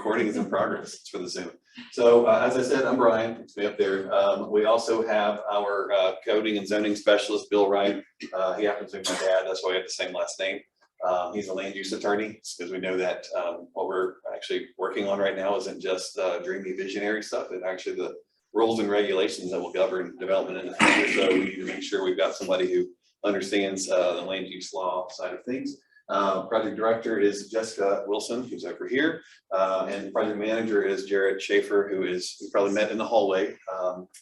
recording is in progress. It's for the Zoom. So as I said, I'm Brian. It's me up there. We also have our coding and zoning specialist, Bill Wright. He happens to be my dad. That's why we have the same last name. He's a land use attorney, because we know that what we're actually working on right now isn't just dreamy visionary stuff. It's actually the rules and regulations that will govern development in the future. So we need to make sure we've got somebody who understands the land use law side of things. Project director is Jessica Wilson, who's over here, and project manager is Jared Schaefer, who you probably met in the hallway,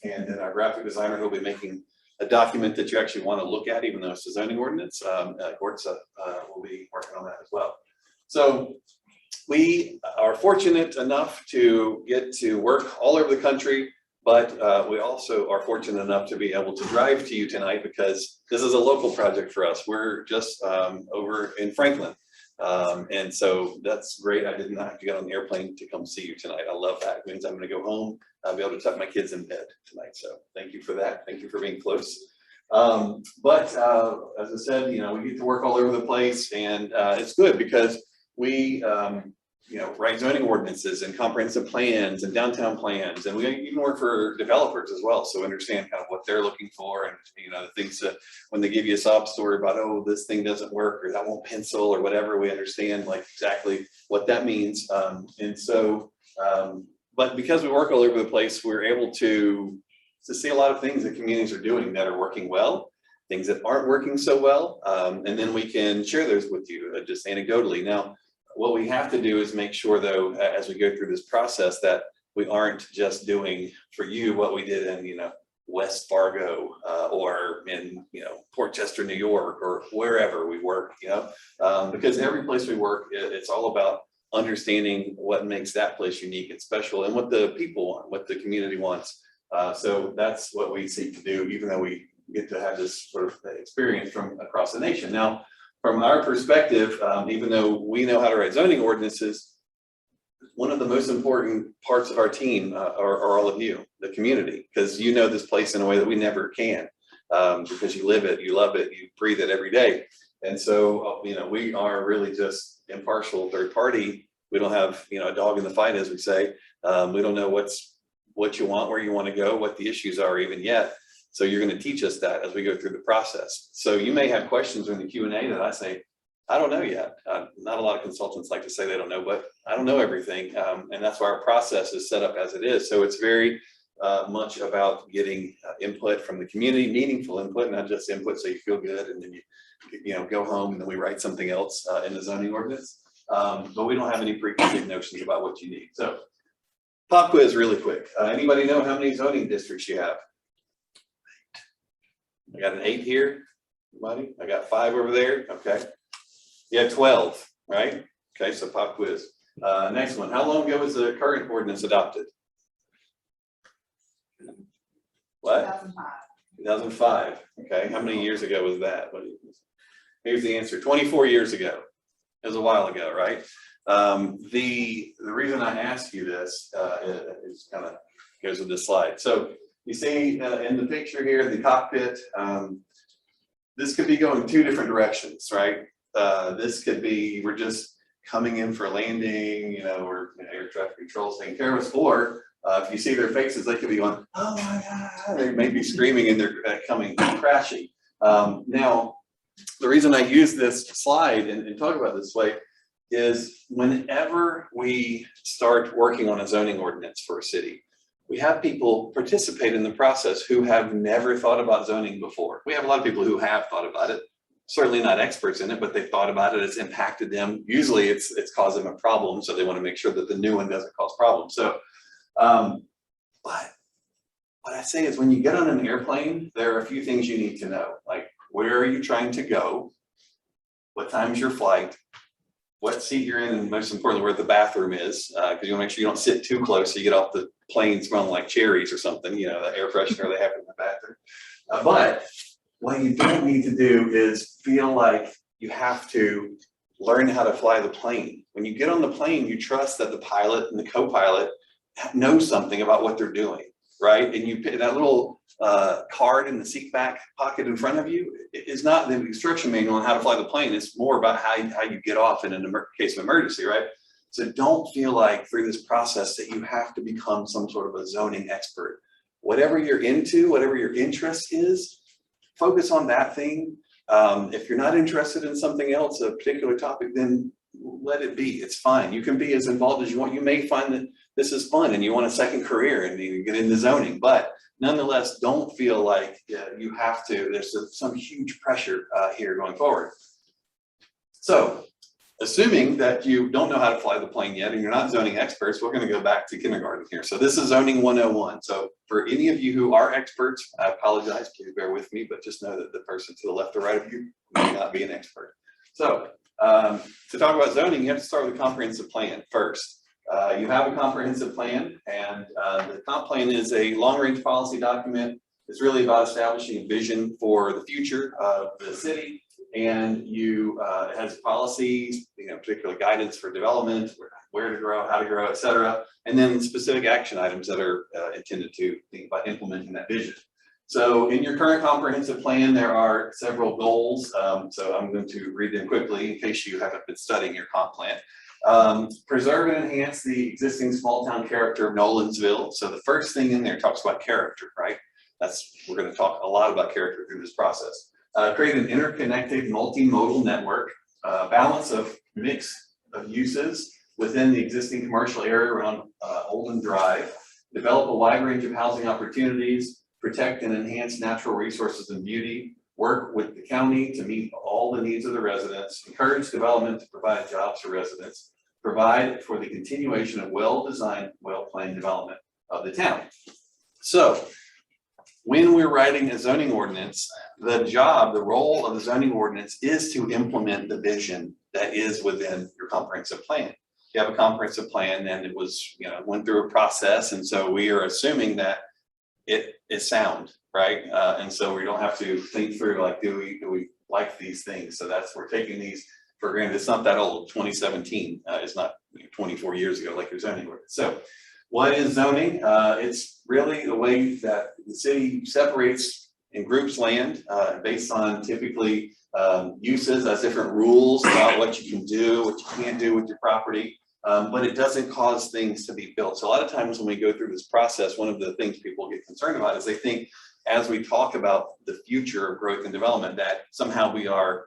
and then our graphic designer who will be making a document that you actually want to look at, even though it's a zoning ordinance. Gortza will be working on that as well. So we are fortunate enough to get to work all over the country, but we also are fortunate enough to be able to drive to you tonight because this is a local project for us. We're just over in Franklin. And so that's great. I did not have to get on the airplane to come see you tonight. I love that. It means I'm going to go home. I'll be able to tuck my kids in bed tonight. So thank you for that. Thank you for being close. But as I said, you know, we get to work all over the place, and it's good because we you know, write zoning ordinances and comprehensive plans and downtown plans, and we even work for developers as well, so understand kind of what they're looking for, and you know, the things that when they give you a sob story about, oh, this thing doesn't work or that won't pencil or whatever, we understand like exactly what that means. And so but because we work all over the place, we're able to see a lot of things that communities are doing that are working well, things that aren't working so well, and then we can share those with you just anecdotally. Now, what we have to do is make sure, though, as we go through this process, that we aren't just doing for you what we did in, you know, West Fargo or in, you know, Port Chester, New York, or wherever we work, you know, because every place we work, it's all about understanding what makes that place unique and special, and what the people want, what the community wants. So that's what we seek to do, even though we get to have this sort of experience from across the nation. Now, from our perspective, even though we know how to write zoning ordinances, one of the most important parts of our team are all of you, the community, because you know this place in a way that we never can, because you live it, you love it, you breathe it every day. And so, you know, we are really just impartial third party. We don't have, you know, a dog in the fight, as we say. We don't know what you want, where you want to go, what the issues are even yet. So you're going to teach us that as we go through the process. So you may have questions in the Q&A that I say, I don't know yet. Not a lot of consultants like to say they don't know, but I don't know everything. And that's why our process is set up as it is. So it's very much about getting input from the community, meaningful input, not just input so you feel good and then you know, go home and then we write something else in the zoning ordinance. But we don't have any preconceived notions about what you need. So pop quiz really quick. Anybody know how many zoning districts you have? I got an 8 here. Anybody? I got 5 over there. Okay. You have 12, right? Okay, so pop quiz. Next one. How long ago was the current ordinance adopted? What? 2005. 2005. Okay. How many years ago was that? Here's the answer. 24 years ago. It was a while ago, right? The reason I ask you this is kind of goes with this slide. So you see in the picture here, the cockpit, this could be going 2 different directions, right? This could be, we're just coming in for a landing, you know, or you know, air traffic control taking care of us, or if you see their faces, they could be going, oh my God, they may be screaming and they're coming crashing. Now, the reason I use this slide and talk about this way is whenever we start working on a zoning ordinance for a city, we have people participate in the process who have never thought about zoning before. We have a lot of people who have thought about it, certainly not experts in it, but they've thought about it, it's impacted them. Usually it's caused them a problem, so they want to make sure that the new one doesn't cause problems. So, but what I say is when you get on an airplane, there are a few things you need to know, like where are you trying to go? What time's your flight? What seat you're in, and most importantly, where the bathroom is, because you want to make sure you don't sit too close so you get off the plane smelling like cherries or something, you know, the air freshener they have in the bathroom. But what you don't need to do is feel like you have to learn how to fly the plane. When you get on the plane, you trust that the pilot and the co-pilot know something about what they're doing, right? And you that little card in the seat back pocket in front of you is not the instruction manual on how to fly the plane. It's more about how you get off in a case of emergency, right? So don't feel like through this process that you have to become some sort of a zoning expert. Whatever you're into, whatever your interest is, focus on that thing. If you're not interested in something else, a particular topic, then let it be. It's fine. You can be as involved as you want. You may find that this is fun and you want a second career and you get into zoning, but nonetheless, don't feel like you have to. There's some huge pressure here going forward. So, assuming that you don't know how to fly the plane yet and you're not zoning experts, we're going to go back to kindergarten here. So this is zoning 101. So for any of you who are experts, I apologize, please bear with me, but just know that the person to the left or right of you may not be an expert. So to talk about zoning, you have to start with a comprehensive plan first. You have a comprehensive plan, and the comp plan is a long-range policy document. It's really about establishing a vision for the future of the city. And it has policies, particular guidance for development, where to grow, how to grow, et cetera. And then specific action items that are intended to think about implementing that vision. So in your current comprehensive plan, there are several goals. So I'm going to read them quickly in case you haven't been studying your comp plan. Preserve and enhance the existing small town character of Nolensville. So the first thing in there talks about character, right? We're going to talk a lot about character through this process. Create an interconnected multimodal network, balance of mix of uses within the existing commercial area around Olden Drive, develop a wide range of housing opportunities, protect and enhance natural resources and beauty, work with the county to meet all the needs of the residents, encourage development to provide jobs for residents, provide for the continuation of well-designed, well-planned development of the town. So, when we're writing a zoning ordinance, the role of the zoning ordinance is to implement the vision that is within your comprehensive plan. If you have a comprehensive plan, then it was, went through a process, and so we are assuming that it is sound, right? And so we don't have to think through like, do we like these things? So we're taking these for granted. It's not that old. 2017 is not 24 years ago like your zoning ordinance. So. What is zoning? It's really the way that the city separates and groups land based on typically uses as different rules about what you can do, what you can't do with your property, but it doesn't cause things to be built. So a lot of times when we go through this process, one of the things people get concerned about is they think as we talk about the future of growth and development that somehow we are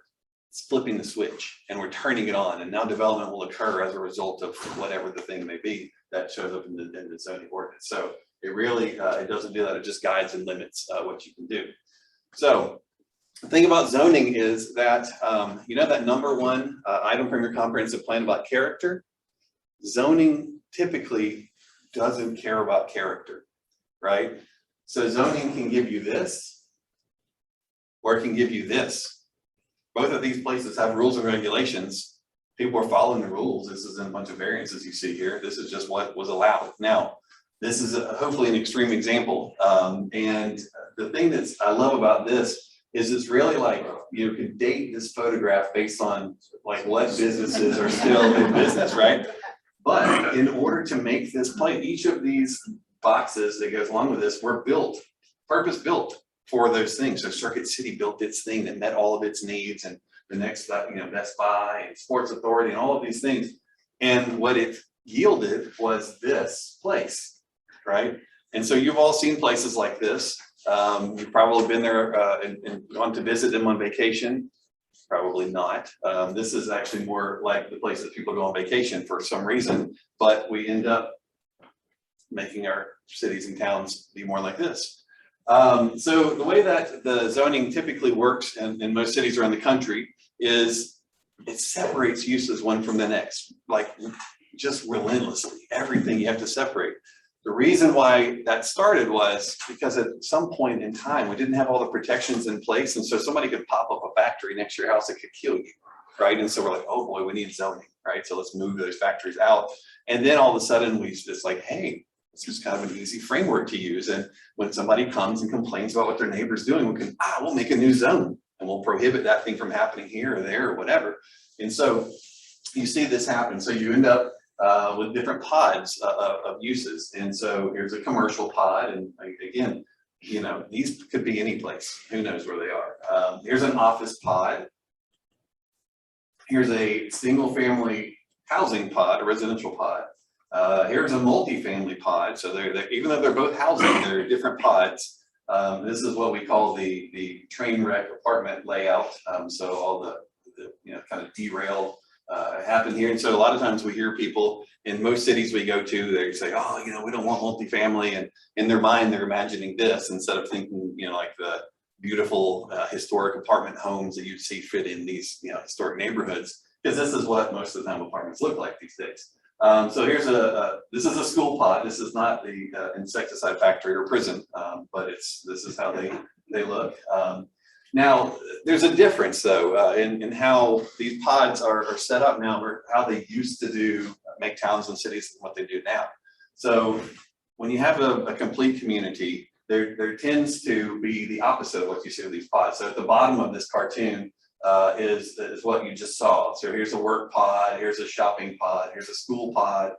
flipping the switch and we're turning it on and now development will occur as a result of whatever the thing may be that shows up in the zoning ordinance. So it really, it doesn't do that. It just guides and limits what you can do. So the thing about zoning is that, that number one item from your comprehensive plan about character, zoning typically doesn't care about character, right? So zoning can give you this, or it can give you this. Both of these places have rules and regulations. People are following the rules. This isn't a bunch of variances you see here. This is just what was allowed. Now, this is hopefully an extreme example. And the thing that I love about this is it's really like you could date this photograph based on like what businesses are still in business, right? But in order to make this play, each of these boxes that goes along with this were built, purpose built for those things. So Circuit City built its thing that met all of its needs, and the next, Best Buy and Sports Authority and all of these things. And what it yielded was this place, right? And so you've all seen places like this. You've probably been there and gone to visit them on vacation. Probably not. This is actually more like the place that people go on vacation for some reason, but we end up making our cities and towns be more like this. So the way that the zoning typically works in most cities around the country is it separates uses one from the next, like just relentlessly. Everything you have to separate. The reason why that started was because at some point in time, we didn't have all the protections in place. And so somebody could pop up a factory next to your house that could kill you, right? And so we're like, oh boy, we need zoning, right? So let's move those factories out. And then all of a sudden we just like, hey, it's just kind of an easy framework to use. And when somebody comes and complains about what their neighbor's doing, we'll make a new zone and we'll prohibit that thing from happening here or there or whatever. And so you see this happen. So you end up with different pods of uses. And so here's a commercial pod. And again, these could be any place. Who knows where they are. Here's an office pod. Here's a single family housing pod, a residential pod. Here's a multifamily pod. So they're even though they're both housing, they're different pods. This is what we call the train wreck apartment layout. So all the kind of derailed happen here. And so a lot of times we hear people in most cities we go to, they say, oh, we don't want multifamily. And in their mind, they're imagining this instead of thinking, like the beautiful historic apartment homes that you see fit in these historic neighborhoods, because this is what most of the time apartments look like these days. So here's this is a school pod. This is not the insecticide factory or prison, but this is how they look. Now, there's a difference though in how these pods are set up now, or how they used to make towns and cities and what they do now. So when you have a complete community, there tends to be the opposite of what you see with these pods. So at the bottom of this cartoon is what you just saw. So here's a work pod, here's a shopping pod, here's a school pod,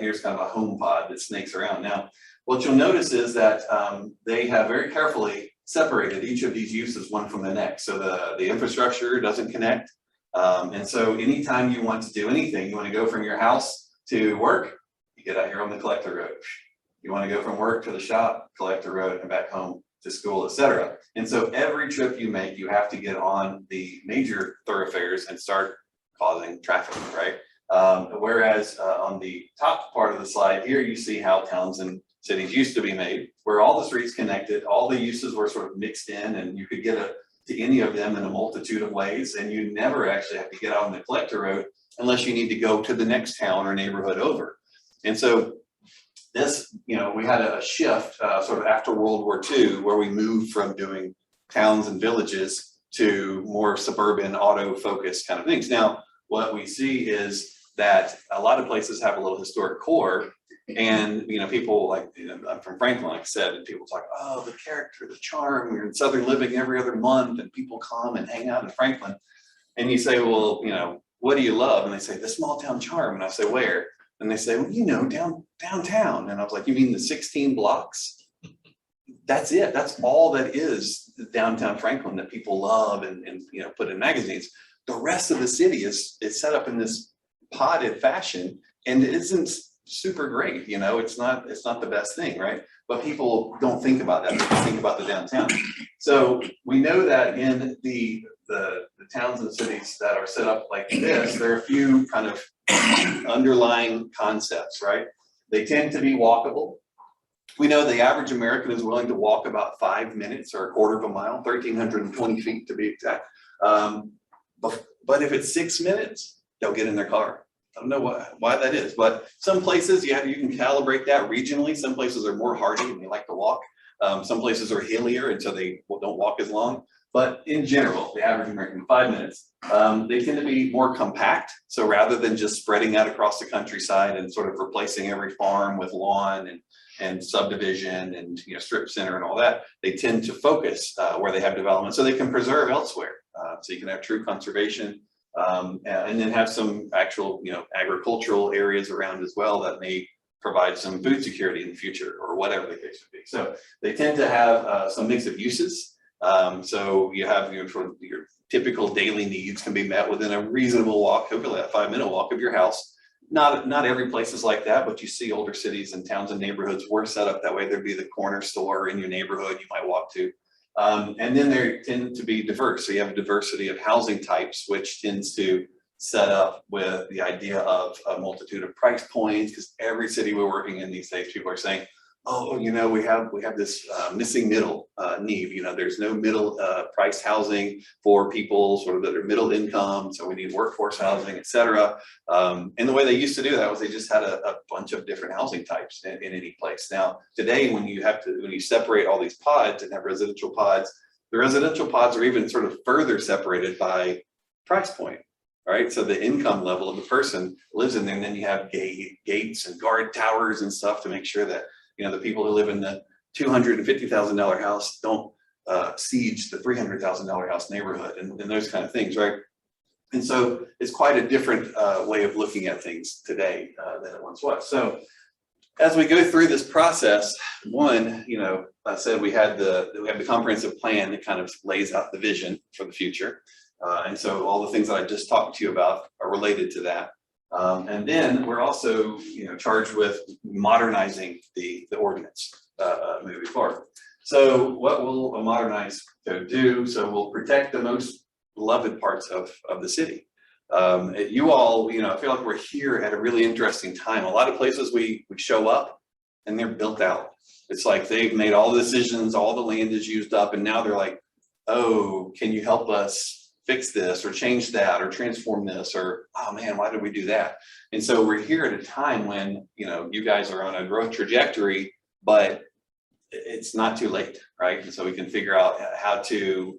here's kind of a home pod that snakes around. Now, what you'll notice is that they have very carefully separated each of these uses one from the next. So the infrastructure doesn't connect. And so anytime you want to do anything, you want to go from your house to work, you get out here on the collector road. You want to go from work to the shop, collector road, and back home to school, etc. And so every trip you make, you have to get on the major thoroughfares and start causing traffic, right? Whereas on the top part of the slide here, you see how towns and cities used to be made, where all the streets connected, all the uses were sort of mixed in, and you could get to any of them in a multitude of ways, and you never actually have to get out on the collector road unless you need to go to the next town or neighborhood over. And so this, we had a shift sort of after World War II, where we moved from doing towns and villages to more suburban auto-focused kind of things. Now, what we see is that a lot of places have a little historic core, and people like, I'm from Franklin, like I said, and people talk, oh, the character, the charm, we're in Southern Living every other month, and people come and hang out in Franklin. And you say, well, what do you love? And they say, the small town charm. And I say, where? And they say, well, downtown. And I was like, you mean the 16 blocks? That's it. That's all that is the downtown Franklin that people love and put in magazines. The rest of the city is set up in this potted fashion, and it isn't super great. It's not the best thing, right? But people don't think about that. They think about the downtown. So we know that in the towns and cities that are set up like this, there are a few kind of underlying concepts, right? They tend to be walkable. We know the average American is willing to walk about 5 minutes or a quarter of a mile, 1,320 feet to be exact. But if it's 6 minutes, they'll get in their car. I don't know why that is, but some places you can calibrate that regionally. Some places are more hardy and they like to walk. Some places are hillier, and so they don't walk as long. But in general, the average American, 5 minutes. They tend to be more compact. So rather than just spreading out across the countryside and sort of replacing every farm with lawn and subdivision and strip center and all that, they tend to focus where they have development, so they can preserve elsewhere. So you can have true conservation. And then have some actual, agricultural areas around as well that may provide some food security in the future, or whatever the case would be. So they tend to have some mix of uses. So you have your typical daily needs can be met within a reasonable walk, hopefully a 5-minute walk of your house. Not every place is like that, but you see older cities and towns and neighborhoods were set up that way. There'd be the corner store in your neighborhood you might walk to. And then they tend to be diverse. So you have a diversity of housing types, which tends to set up with the idea of a multitude of price points, because every city we're working in these days, people are saying, oh, we have this missing middle need. There's no middle price housing for people sort of that are middle income. So we need workforce housing, et cetera. And the way they used to do that was they just had a bunch of different housing types in any place. Now, today, when you separate all these pods and have residential pods, the residential pods are even sort of further separated by price point. Right, so the income level of the person lives in there, and then you have gates and guard towers and stuff to make sure that the people who live in the $250,000 house don't siege the $300,000 house neighborhood and those kind of things, right? And so it's quite a different way of looking at things today than it once was. So as we go through this process, one, I said we have the comprehensive plan that kind of lays out the vision for the future. And so all the things that I just talked to you about are related to that. And then we're also, charged with modernizing the ordinance moving forward. So what will a modernized code do? So we'll protect the most beloved parts of the city. You all, I feel like we're here at a really interesting time. A lot of places we show up and they're built out. It's like they've made all the decisions, all the land is used up, and now they're like, oh, can you help us fix this or change that or transform this, or, oh man, why did we do that? And so we're here at a time when, you guys are on a growth trajectory, but it's not too late, right? And so we can figure out how to,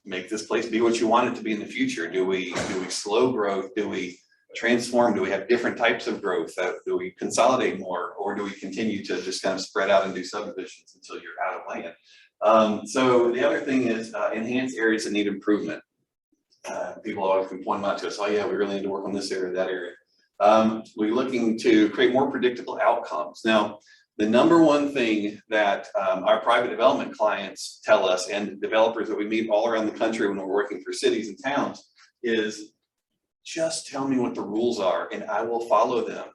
make this place be what you want it to be in the future. Do we slow growth? Do we transform? Do we have different types of growth? Do we consolidate more, or do we continue to just kind of spread out and do subdivisions until you're out of land? So the other thing is enhance areas that need improvement. People always can point them out to us, oh yeah, we really need to work on this area, that area. We're looking to create more predictable outcomes. Now, the number one thing that our private development clients tell us, and developers that we meet all around the country when we're working for cities and towns, is just tell me what the rules are and I will follow them,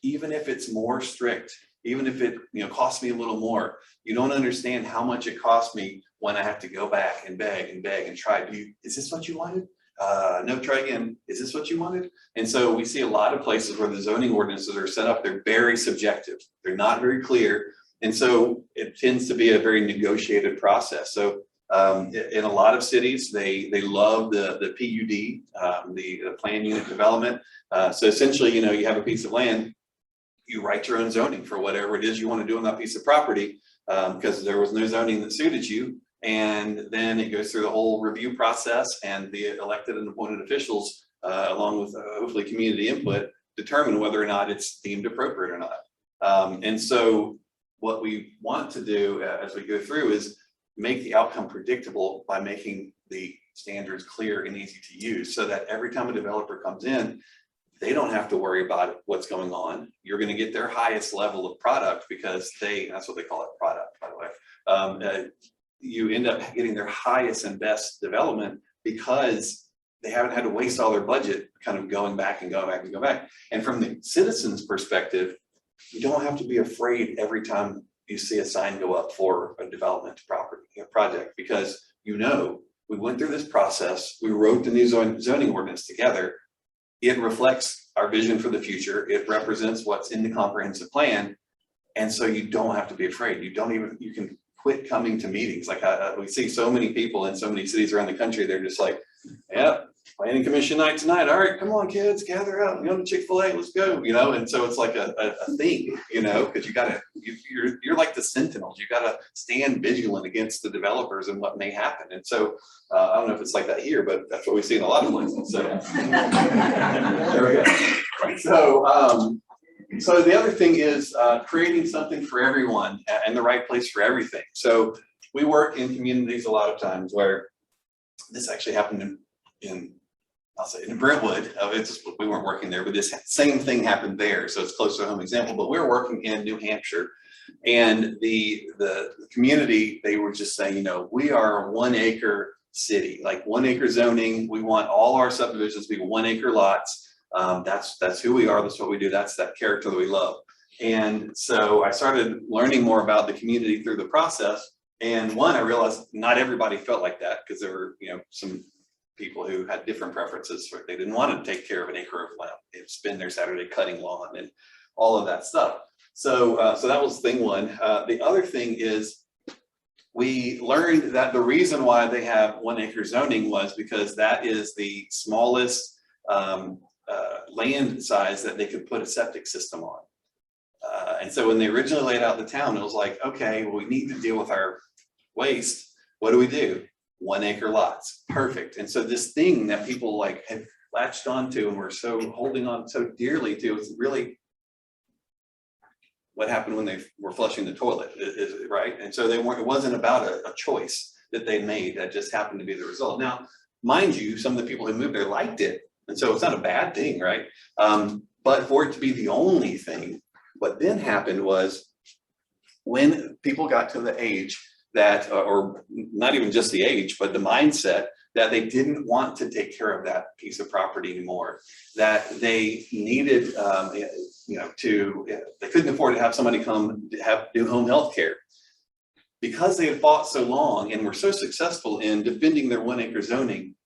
even if it's more strict, even if it costs me a little more. You don't understand how much it costs me when I have to go back and beg and beg and try. Is this what you wanted? No, try again. Is this what you wanted? And so we see a lot of places where the zoning ordinances are set up, they're very subjective. They're not very clear. And so it tends to be a very negotiated process. So in a lot of cities, they love the PUD, the plan unit development. So essentially, you have a piece of land, you write your own zoning for whatever it is you want to do on that piece of property, because there was no zoning that suited you. And then it goes through the whole review process, and the elected and appointed officials, along with hopefully community input, determine whether or not it's deemed appropriate or not. And so what we want to do as we go through is make the outcome predictable by making the standards clear and easy to use, so that every time a developer comes in, they don't have to worry about what's going on. You're going to get their highest level of product, because that's what they call it, product, by the way. You end up getting their highest and best development because they haven't had to waste all their budget kind of going back and going back and going back. And from the citizens' perspective, you don't have to be afraid every time you see a sign go up for a development project, because we went through this process, we wrote the new zoning ordinance together. It reflects our vision for the future. It represents what's in the comprehensive plan. And so you don't have to be afraid. You can quit coming to meetings. Like we see so many people in so many cities around the country, they're just like, yeah, planning commission night tonight. All right, come on kids, gather out, to Chick-fil-A, let's go, and so it's like a thing, because you're like the sentinels. You gotta stand vigilant against the developers and what may happen. And so I don't know if it's like that here, but that's what we see in a lot of places. So there we go. So the other thing is creating something for everyone and the right place for everything. So we work in communities a lot of times where this actually happened in Brentwood. We weren't working there, but this same thing happened there. So it's close to a home example, but we were working in New Hampshire, and the community, they were just saying, we are a 1 acre city, like 1 acre zoning. We want all our subdivisions to be 1 acre lots. That's who we are. That's what we do. That's that character that we love. And so I started learning more about the community through the process. And I realized not everybody felt like that, because there were, some people who had different preferences. They didn't want to take care of an acre of land. They'd spend their Saturday cutting lawn and all of that stuff. So that was thing one. The other thing is, we learned that the reason why they have 1 acre zoning was because that is the smallest land size that they could put a septic system on. And so when they originally laid out the town, it was like, okay, well, we need to deal with our waste. What do? 1 acre lots, perfect. And so this thing that people have latched onto and were so holding on so dearly to is really what happened when they were flushing the toilet, right? And so it wasn't about a choice that they made, that just happened to be the result. Now, mind you, some of the people who moved there liked it. And so it's not a bad thing, right? But for it to be the only thing, what then happened was, when people got to the age that, or not even just the age, but the mindset that they didn't want to take care of that piece of property anymore, that they needed, they couldn't afford to have somebody come do home health care. Because they had fought so long and were so successful in defending their 1 acre zoning,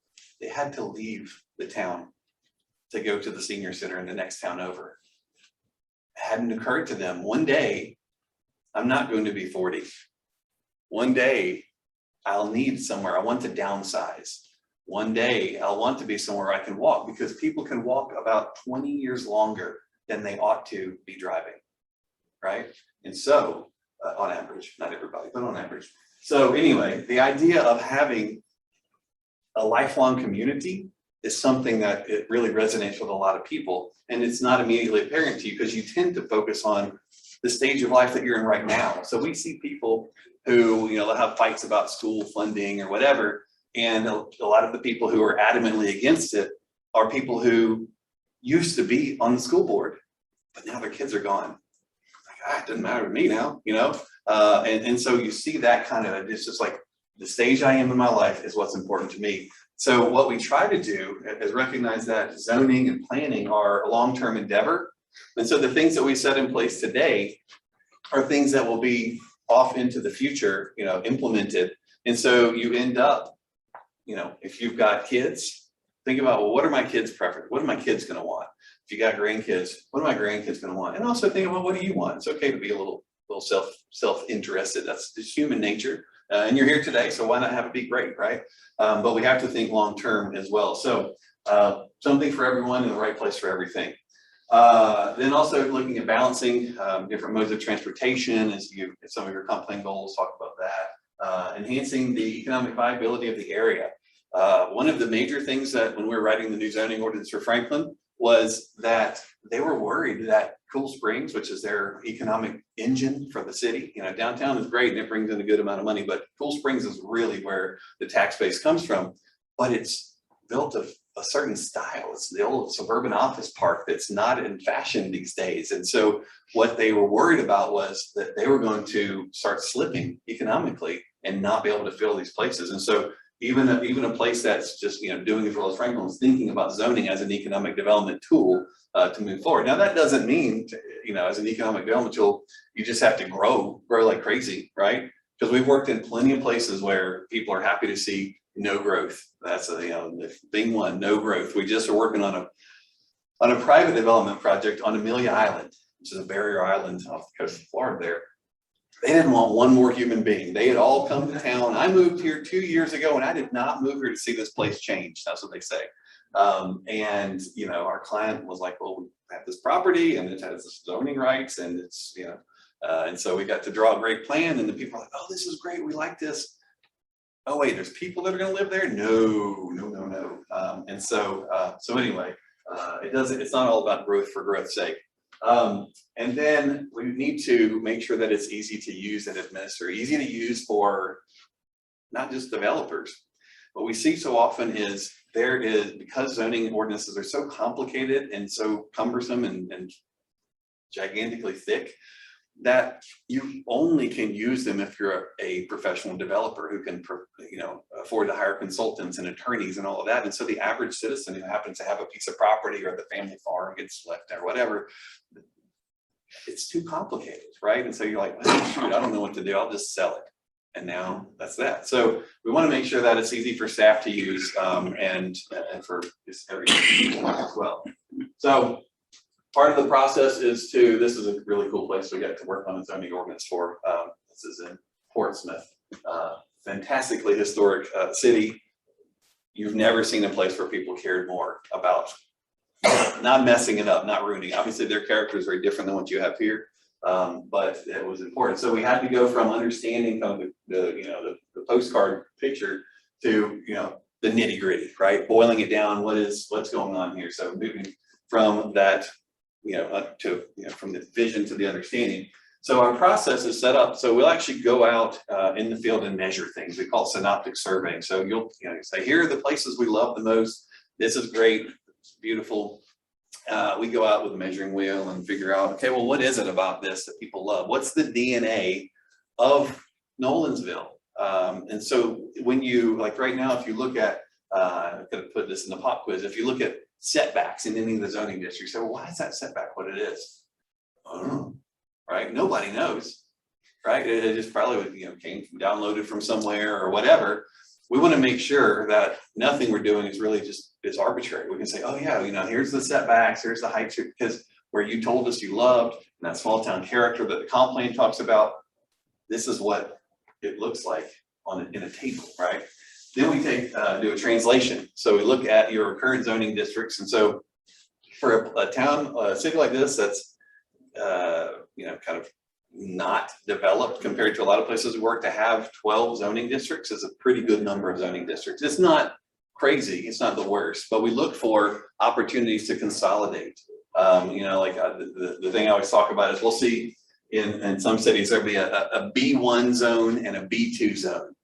they had to leave the town to go to the senior center in the next town over. It hadn't occurred to them, one day, I'm not going to be 40. One day, I'll need somewhere. I want to downsize. One day, I'll want to be somewhere I can walk, because people can walk about 20 years longer than they ought to be driving, right? And so, on average, not everybody, but on average. So anyway, the idea of having a lifelong community is something that it really resonates with a lot of people. And it's not immediately apparent to you because you tend to focus on the stage of life that you're in right now. So we see people who, they'll have fights about school funding or whatever. And a lot of the people who are adamantly against it are people who used to be on the school board, but now their kids are gone. It doesn't matter to me now, and so you see that kind of, it's just like the stage I am in my life is what's important to me. So what we try to do is recognize that zoning and planning are a long-term endeavor. And so the things that we set in place today are things that will be off into the future, implemented. And so you end up, if you've got kids, think about, well, what are my kids' preference? What are my kids going to want? If you got grandkids, what are my grandkids going to want? And also think about, what do you want? It's okay to be a little self-interested. That's just human nature. And you're here today, so why not have it be great, right? But we have to think long-term as well. So something for everyone in the right place for everything. Then also looking at balancing different modes of transportation, as some of your comp plan goals talk about that. Enhancing the economic viability of the area. One of the major things that when we were writing the new zoning ordinance for Franklin was that they were worried that Cool Springs, which is their economic engine for the city, downtown is great and it brings in a good amount of money, but Cool Springs is really where the tax base comes from. But it's built of a certain style. It's the old suburban office park that's not in fashion these days. And so what they were worried about was that they were going to start slipping economically and not be able to fill these places. And so even a place that's just doing as well as Franklin is thinking about zoning as an economic development tool to move forward. Now that doesn't mean as an economic development tool you just have to grow like crazy, right? Because we've worked in plenty of places where people are happy to see no growth. That's the thing one, no growth. We just are working on a private development project on Amelia Island, which is a barrier island off the coast of Florida there. They didn't want one more human being. They had all come to town. I moved here 2 years ago and I did not move here to see this place change. That's what they say. And our client was like, well, we have this property and it has zoning rights and it's, and so we got to draw a great plan and the people are like, oh, this is great. We like this. Oh, wait, there's people that are going to live there? No. And so anyway, it's not all about growth for growth's sake. And then we need to make sure that it's easy to use and administer, easy to use for not just developers. What we see so often is because zoning ordinances are so complicated and so cumbersome and gigantically thick, that you only can use them if you're a professional developer who can, afford to hire consultants and attorneys and all of that. And so the average citizen who happens to have a piece of property or the family farm gets left there, whatever, it's too complicated, right? And so you're like, well, shoot, I don't know what to do. I'll just sell it. And now that's that. So we want to make sure that it's easy for staff to use and for just everything as well. So part of the process is this is a really cool place we get to work on a zoning ordinance for. This is in Portsmouth, fantastically historic city. You've never seen a place where people cared more about not messing it up, not ruining. Obviously their character is very different than what you have here, but it was important. So we had to go from understanding kind of the postcard picture to, the nitty gritty, right? Boiling it down, what's going on here. So moving from that, from the vision to the understanding. So our process is set up. So we'll actually go out in the field and measure things. We call it synoptic surveying. So you'll say, here are the places we love the most. This is great. It's beautiful. We go out with a measuring wheel and figure out, okay, well, what is it about this that people love? What's the DNA of Nolensville? And so when you, like right now, if you look at I could have put this in the pop quiz. If you look at setbacks in any of the zoning districts, say, well, why is that setback what it is? I don't know, right? Nobody knows, right? It just probably, came from downloaded from somewhere or whatever. We want to make sure that nothing we're doing is really just is arbitrary. We can say, oh yeah, here's the setbacks, here's the heights, because where you told us you loved, and that small town character that the comp plan talks about, this is what it looks like in a table, right? Then we do a translation. So we look at your current zoning districts. And so for a city like this, that's, kind of not developed compared to a lot of places we work, to have 12 zoning districts is a pretty good number of zoning districts. It's not crazy, it's not the worst, but we look for opportunities to consolidate. The thing I always talk about is we'll see in some cities, there'll be a B1 zone and a B2 zone.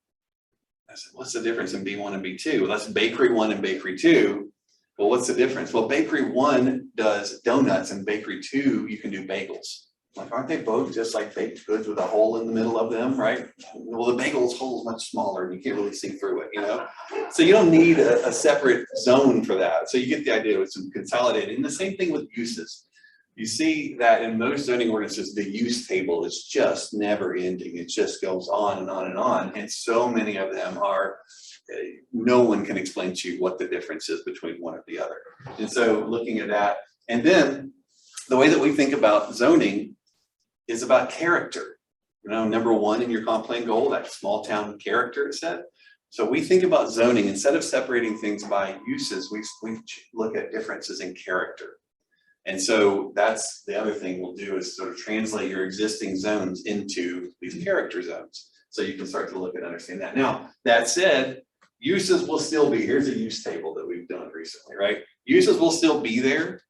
I said, what's the difference in B1 and B2? Well, that's bakery 1 and bakery 2. Well, what's the difference? Well, bakery 1 does donuts and bakery 2, you can do bagels. Like, aren't they both just like baked goods with a hole in the middle of them, right? Well, the bagel's hole is much smaller and you can't really see through it, So you don't need a separate zone for that. So you get the idea with some consolidating. And the same thing with uses. You see that in most zoning ordinances, the use table is just never ending. It just goes on and on and on. And so many of them are, no one can explain to you what the difference is between one or the other. And so looking at that, and then the way that we think about zoning is about character. Number one in your comp plan goal, that small town character set. So we think about zoning, instead of separating things by uses, we look at differences in character. And so that's the other thing we'll do, is sort of translate your existing zones into these character zones. So you can start to look and understand that. Now, that said, uses will still be, here's a use table that we've done recently, right? Uses will still be there.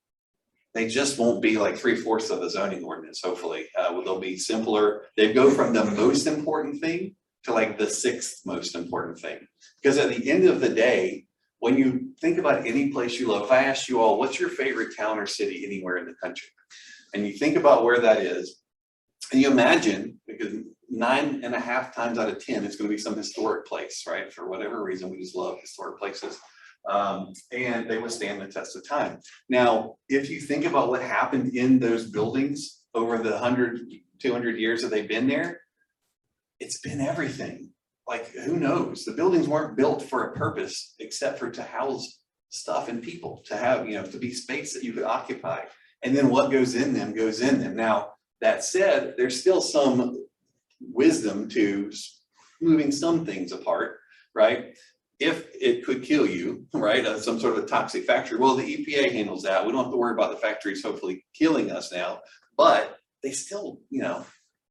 They just won't be like 3/4 of the zoning ordinance, hopefully. They'll be simpler. They go from the most important thing to like the 6th most important thing. Because at the end of the day, when you think about any place you love, if I asked you all, what's your favorite town or city anywhere in the country? And you think about where that is, and you imagine, because 9.5 times out of 10, it's going to be some historic place, right? For whatever reason, we just love historic places. And they withstand the test of time. Now, if you think about what happened in those buildings over the 100, 200 years that they've been there, it's been everything. Like, who knows? The buildings weren't built for a purpose except for to house stuff and people, to have, to be space that you could occupy. And then what goes in them goes in them. Now, that said, there's still some wisdom to moving some things apart, right? If it could kill you, right, some sort of toxic factory, well, the EPA handles that. We don't have to worry about the factories hopefully killing us now, but they still,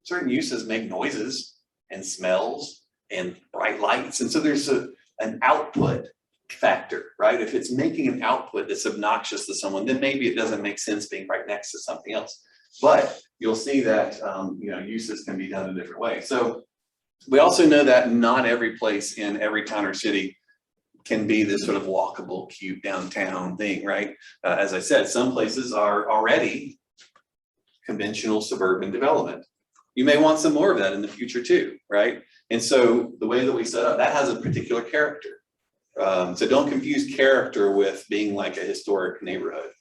certain uses make noises and smells and bright lights. And so there's an output factor, right? If it's making an output that's obnoxious to someone, then maybe it doesn't make sense being right next to something else. But you'll see that, uses can be done a different way. So we also know that not every place in every town or city can be this sort of walkable, cute downtown thing, right? As I said, some places are already conventional suburban development. You may want some more of that in the future too, right? And so the way that we set up, that has a particular character. So don't confuse character with being like a historic neighborhood.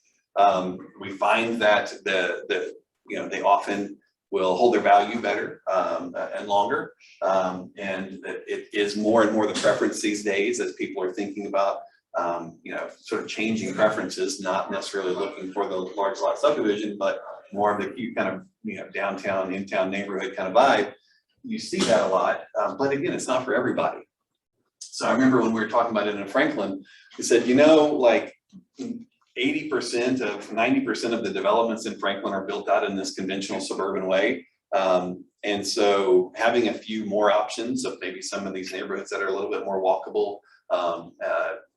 We find that they often will hold their value better and longer. And it is more and more the preference these days as people are thinking about, sort of changing preferences, not necessarily looking for the large lot subdivision, but more of the cute kind of, downtown, in-town neighborhood kind of vibe. You see that a lot, but again, it's not for everybody. So I remember when we were talking about it in Franklin, we said, like 80% of 90% of the developments in Franklin are built out in this conventional suburban way. And so having a few more options of maybe some of these neighborhoods that are a little bit more walkable.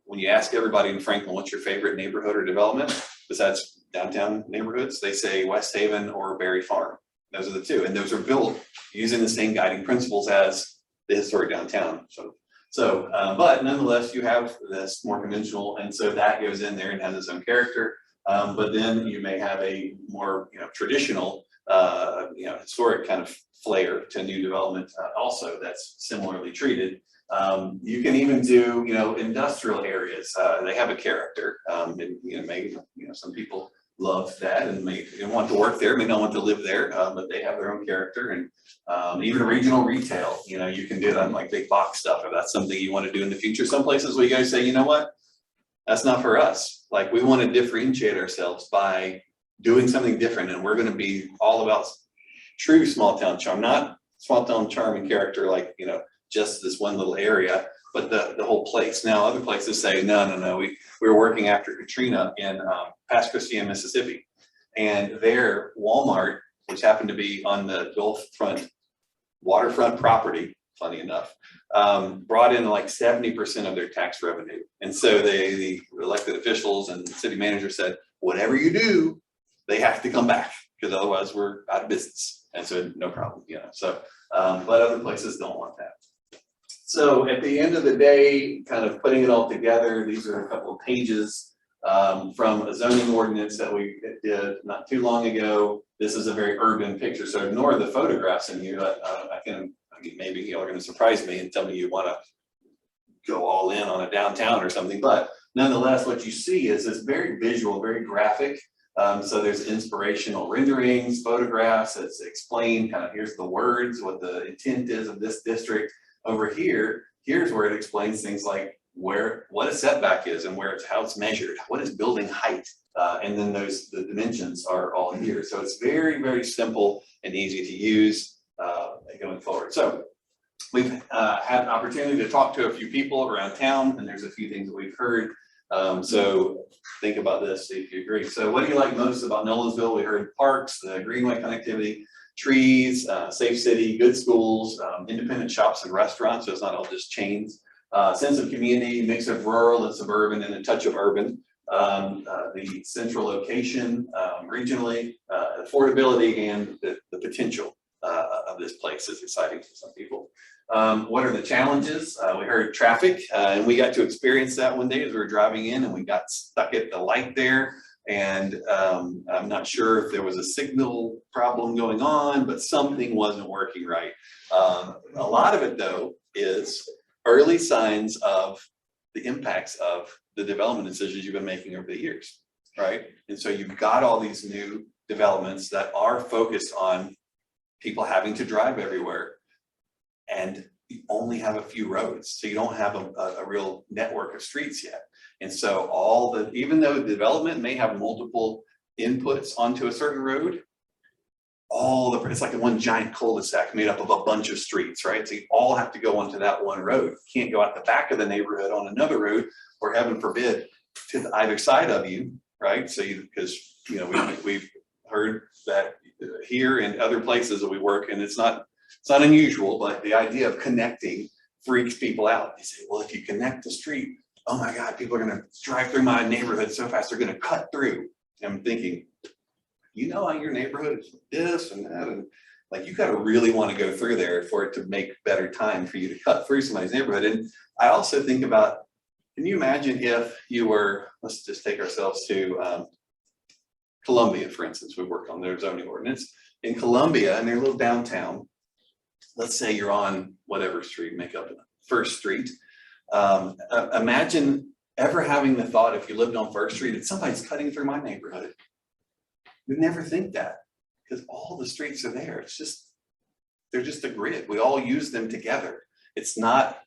When you ask everybody in Franklin, what's your favorite neighborhood or development besides downtown neighborhoods, they say West Haven or Berry Farm. Those are the two. And those are built using the same guiding principles as the historic downtown. But nonetheless, you have this more conventional, and so that goes in there and has its own character. But then you may have a more traditional, historic kind of flair to new development also that's similarly treated. You can even do, industrial areas. They have a character, and, maybe, some people love that and may want to work there, may not want to live there, but they have their own character. And even regional retail, you can do that like big box stuff, if that's something you want to do in the future. Some places where you guys say, you know what, that's not for us. Like, we want to differentiate ourselves by doing something different, and we're going to be all about true small town charm, not small town charm and character, like, just this one little area, but the whole place. Now, other places say, no, we were working after Katrina in Pass Christian, Mississippi, and their Walmart, which happened to be on the Gulf front, waterfront property, funny enough, brought in like 70% of their tax revenue. And so the elected officials and the city manager said, whatever you do, they have to come back, because otherwise we're out of business. And so no problem, so, but other places don't want that. So at the end of the day, kind of putting it all together, these are a couple of pages from a zoning ordinance that we did not too long ago. This is a very urban picture, so ignore the photographs in here. Maybe y'all are going to surprise me and tell me you want to go all in on a downtown or something, but nonetheless, what you see is this very visual, very graphic. So there's inspirational renderings, photographs that's explained kind of, here's the words, what the intent is of this district. Over here, here's where it explains things like what a setback is and how it's measured, what is building height, and then the dimensions are all here. So it's very, very simple and easy to use going forward. So we've had an opportunity to talk to a few people around town, and there's a few things that we've heard. So think about this, see if you agree. So what do you like most about Nolensville? We heard parks, the greenway connectivity, trees, safe city, good schools, independent shops and restaurants, so it's not all just chains, sense of community, mix of rural and suburban, and a touch of urban, the central location regionally, affordability, and the potential of this place is exciting for some people. What are the challenges? We heard traffic, and we got to experience that one day as we were driving in, and we got stuck at the light there. And I'm not sure if there was a signal problem going on, but something wasn't working right. A lot of it, though, is early signs of the impacts of the development decisions you've been making over the years, right? And so you've got all these new developments that are focused on people having to drive everywhere, and you only have a few roads, so you don't have a real network of streets yet. And so even though the development may have multiple inputs onto a certain road, it's like one giant cul-de-sac made up of a bunch of streets, right? So you all have to go onto that one road. You can't go out the back of the neighborhood on another road, or heaven forbid, to either side of you, right? So because we've heard that here and other places that we work, and it's not unusual, but the idea of connecting freaks people out. They say, well, if you connect the street, oh my God, people are going to drive through my neighborhood so fast, they're going to cut through. And I'm thinking, how your neighborhood is this and that, and like, you got to really want to go through there for it to make better time for you to cut through somebody's neighborhood. And I also think about, can you imagine if you were, let's just take ourselves to Columbia, for instance. We work on their zoning ordinance in Columbia, and their little downtown. Let's say you're on whatever street, make up First Street. Imagine ever having the thought, if you lived on First Street, that somebody's cutting through my neighborhood. You'd never think that, because all the streets are there. They're just a grid. We all use them together. It's not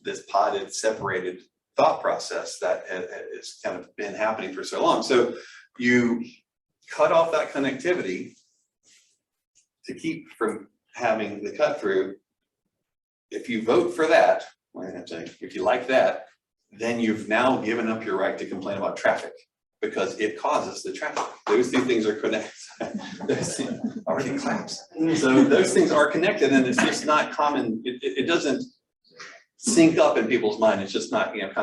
this potted, separated thought process that has kind of been happening for so long. So you cut off that connectivity to keep from having the cut through. If you vote for that, if you like that, then you've now given up your right to complain about traffic, because it causes the traffic. Those two things are connected. Those things already collapsed. So those things are connected, and it's just not common. It doesn't sync up in people's mind. It's just not, it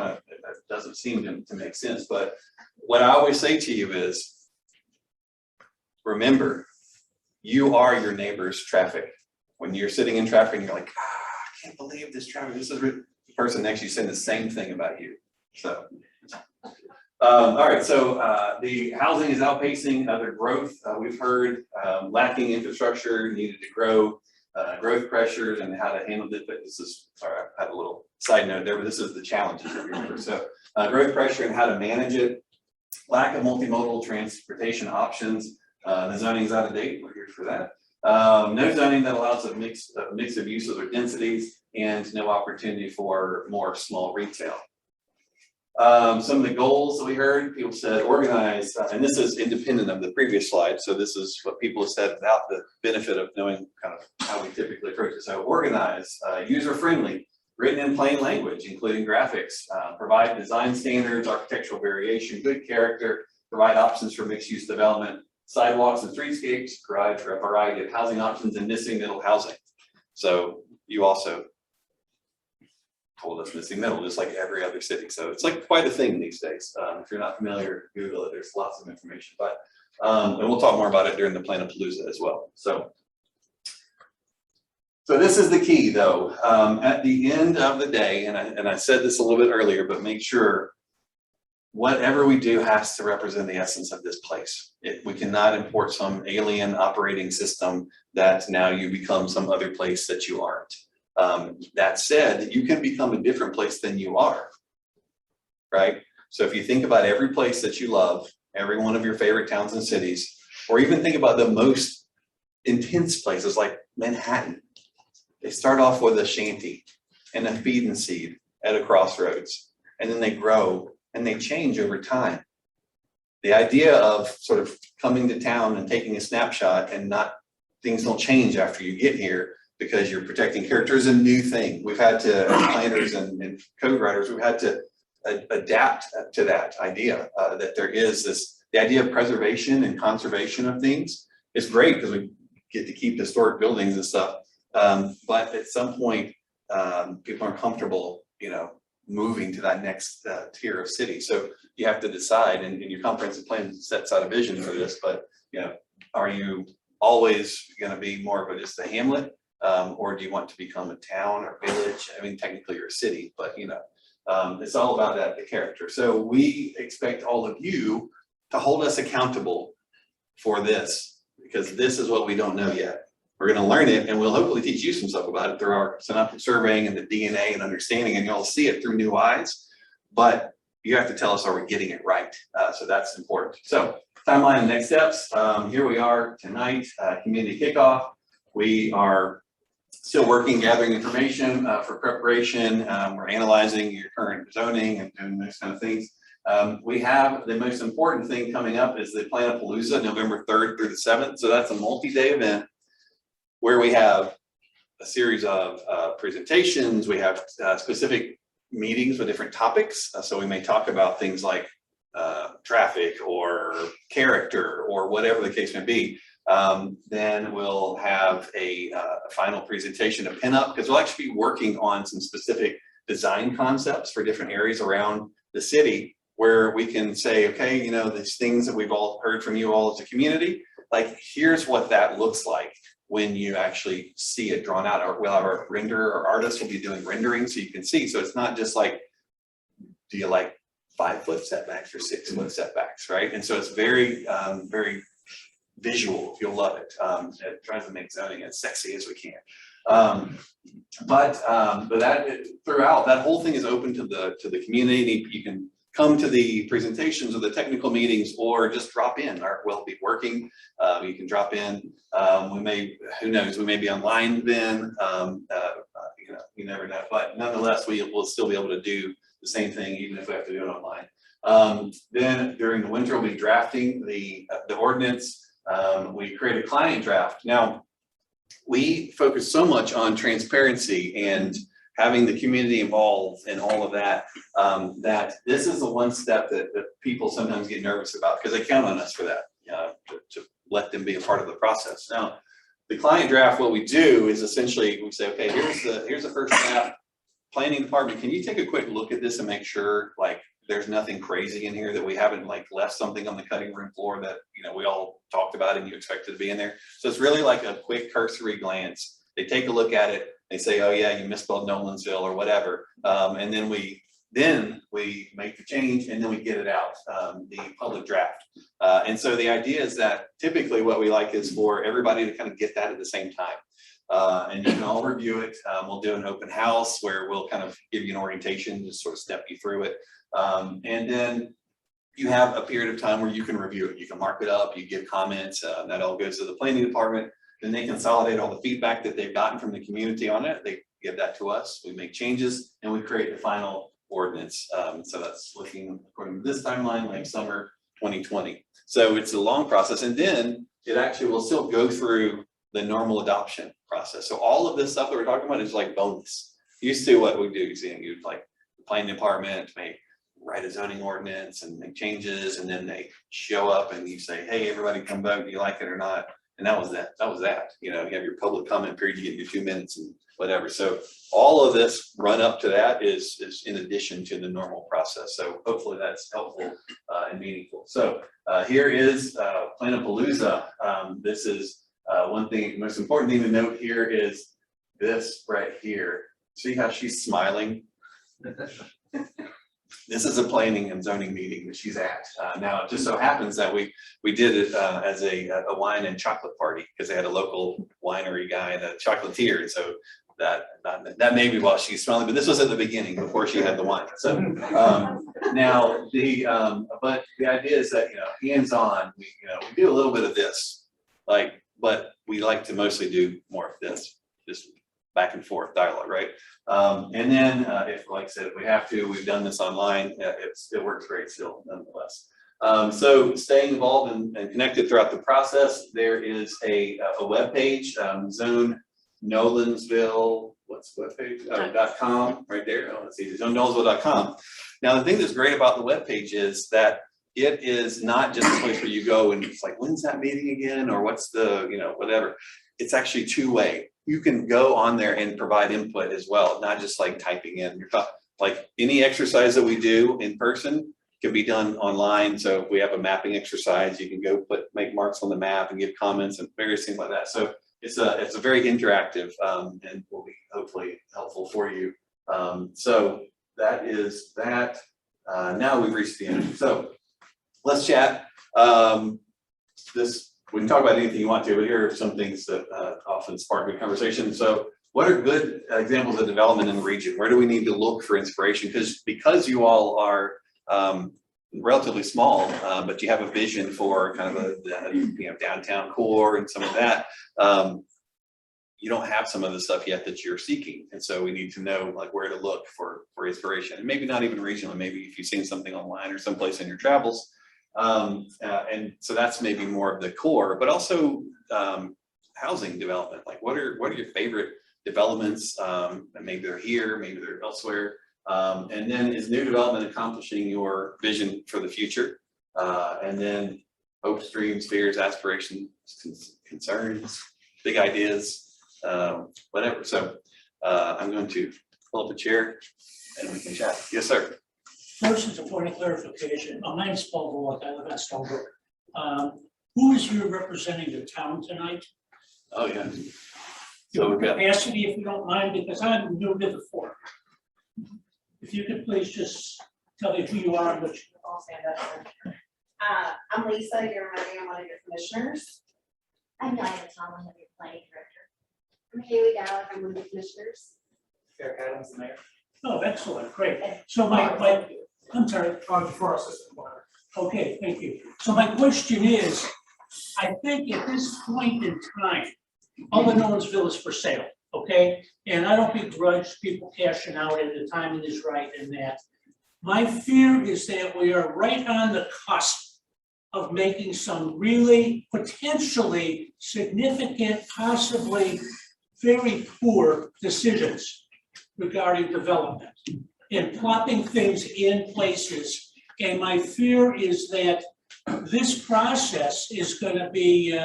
doesn't seem to make sense. But what I always say to you is, remember, you are your neighbor's traffic. When you're sitting in traffic and you're like, I can't believe this traffic. The person next to you saying the same thing about you. So, all right. So the housing is outpacing other growth. We've heard lacking infrastructure, needed to grow. growth pressures and how to handle it. But this is, sorry, I had a little side note there, but this is the challenges that we remember. So growth pressure and how to manage it, lack of multimodal transportation options. The zoning is out of date. We're here for that. No zoning that allows a mix of uses or densities, and no opportunity for more small retail. Some of the goals that we heard, people said organize, and this is independent of the previous slide. So this is what people have said without the benefit of knowing kind of how we typically approach it. So organize, user-friendly, written in plain language, including graphics, provide design standards, architectural variation, good character, provide options for mixed-use development, sidewalks and streetscapes, provide for a variety of housing options, and missing middle housing. So you also told us missing middle, just like every other city. So it's like quite a thing these days. If you're not familiar, Google it. There's lots of information, but and we'll talk more about it during the Planetpalooza as well. So this is the key, though. At the end of the day, and I said this a little bit earlier, but make sure whatever we do has to represent the essence of this place. We cannot import some alien operating system that now you become some other place that you aren't. That said, you can become a different place than you are, right? So if you think about every place that you love, every one of your favorite towns and cities, or even think about the most intense places like Manhattan, they start off with a shanty and a feed and seed at a crossroads, and then they grow and they change over time. The idea of sort of coming to town and taking a snapshot and things don't change after you get here because you're protecting character is a new thing. We've had to, as planners and code writers, we've had to adapt to that idea that there is the idea of preservation and conservation of things is great because we get to keep historic buildings and stuff. But at some point, people aren't comfortable, moving to that next tier of city. So you have to decide, and your comprehensive plan sets out a vision for this, but are you always going to be more of just a hamlet, or do you want to become a town or village? I mean, technically you're a city, but it's all about the character. So we expect all of you to hold us accountable for this, because this is what we don't know yet. We're going to learn it, and we'll hopefully teach you some stuff about it through our synoptic surveying and the DNA and understanding, and you'll see it through new eyes. But you have to tell us, are we getting it right? So that's important. So timeline and next steps. Here we are tonight, community kickoff. We are still working, gathering information for preparation. We're analyzing your current zoning and doing those kind of things. We have the most important thing coming up is the Planetpalooza, November 3rd through the 7th. So that's a multi-day event where we have a series of presentations. We have specific meetings with different topics. So we may talk about things like traffic or character or whatever the case may be. Then we'll have a final presentation, a pinup, because we'll actually be working on some specific design concepts for different areas around the city where we can say, okay, these things that we've all heard from you all as a community, like here's what that looks like when you actually see it drawn out. Or we'll have our renderer or artist will be doing rendering so you can see. So it's not just like, do you like 5-foot setbacks or 6-foot setbacks, right? And so it's very, very visual. You'll love it. It tries to make zoning as sexy as we can. But that throughout, that whole thing is open to the community. You can come to the presentations or the technical meetings, or just drop in. We'll be working. You can drop in. We may, who knows, we may be online then. You never know. But nonetheless, we will still be able to do the same thing, even if we have to do it online. Then during the winter, we'll be drafting the ordinance. We create a client draft. Now, we focus so much on transparency and having the community involved and all of that, that this is the one step that people sometimes get nervous about because they count on us for that, to let them be a part of the process. Now, the client draft, what we do is essentially we say, okay, here's the first draft. Planning department, can you take a quick look at this and make sure there's nothing crazy in here, that we haven't left something on the cutting room floor that we all talked about and you expected to be in there. So it's really like a quick cursory glance. They take a look at it. They say, oh yeah, you misspelled Nolensville or whatever. And then we make the change and then we get it out, the public draft. And so the idea is that typically what we like is for everybody to kind of get that at the same time. and you can all review it. We'll do an open house where we'll kind of give you an orientation, just sort of step you through it. And then you have a period of time where you can review it. You can mark it up, you give comments, that all goes to the planning department. Then they consolidate all the feedback that they've gotten from the community on it. They give that to us, we make changes, and we create the final ordinance. So that's looking, according to this timeline, like summer 2020. So it's a long process, and then it actually will still go through the normal adoption process. So all of this stuff that we're talking about is like bonus. Used to what we do, you'd like the planning department may write a zoning ordinance and make changes, and then they show up and you say, hey, everybody come vote, do you like it or not? And that was that. You know, you have your public comment period, you get your 2 minutes and whatever. So all of this run up to that is in addition to the normal process. So hopefully that's helpful and meaningful. So here is Planetpalooza. This is one thing, most important thing to note here is this right here. See how she's smiling? This is a planning and zoning meeting that she's at. Now, it just so happens that we did it as a wine and chocolate party because they had a local winery guy, the chocolatier. And so that may be while she's smiling, but this was at the beginning before she had the wine. So now but the idea is that, hands-on, we do a little bit of this, but we like to mostly do more of this, just back and forth dialogue, right? And then if, like I said, if we have to, we've done this online, it works great still, nonetheless. So staying involved and connected throughout the process, there is a web page, Zone Nolensville, what's the web page? .com right there. Oh, let's see, zonenolensville.com. Now, the thing that's great about the web page is that it is not just a place where you go and it's like, when's that meeting again? Or what's the, whatever. It's actually two-way. You can go on there and provide input as well, not just like typing in your thought. Like any exercise that we do in person can be done online. So if we have a mapping exercise, you can go make marks on the map and give comments and various things like that. So it's a very interactive and will be hopefully helpful for you. So that is that. Now we've reached the end. So let's chat. We can talk about anything you want to, but here are some things that often spark good conversation. So what are good examples of development in the region? Where do we need to look for inspiration? Because you all are relatively small, but you have a vision for kind of downtown core and some of that. You don't have some of the stuff yet that you're seeking. And so we need to know like where to look for inspiration. And maybe not even regionally, maybe if you've seen something online or someplace in your travels. And so that's maybe more of the core, but also housing development. Like what are your favorite developments? Maybe they're here, maybe they're elsewhere. And then is new development accomplishing your vision for the future? And then hopes, dreams, fears, aspirations, concerns, big ideas, whatever. So I'm going to pull up a chair and we can chat. Yes, sir. First is a point of clarification. My name's Paul Bullock. I live in Stonebrook. Who is here representing the town tonight? Oh, yeah. So we've got capacity, if you don't mind, because I'm new to the fore. If you could please just tell me who you are and what you I'll stand up. I'm Lisa, I'm one of your commissioners. I'm Diana Tomlin, I'm your planning director. I'm Haley Gallagher, I'm one of the commissioners. Eric Adams, the mayor. Oh, excellent, great. So I'm sorry. For assistant planner. Okay, thank you. So my question is, I think at this point in time, all of Nolensville is for sale, okay? And I don't begrudge people cashing out and the timing is right and that. My fear is that we are right on the cusp of making some really potentially significant, possibly very poor decisions regarding development and plopping things in places. And my fear is that this process is going to be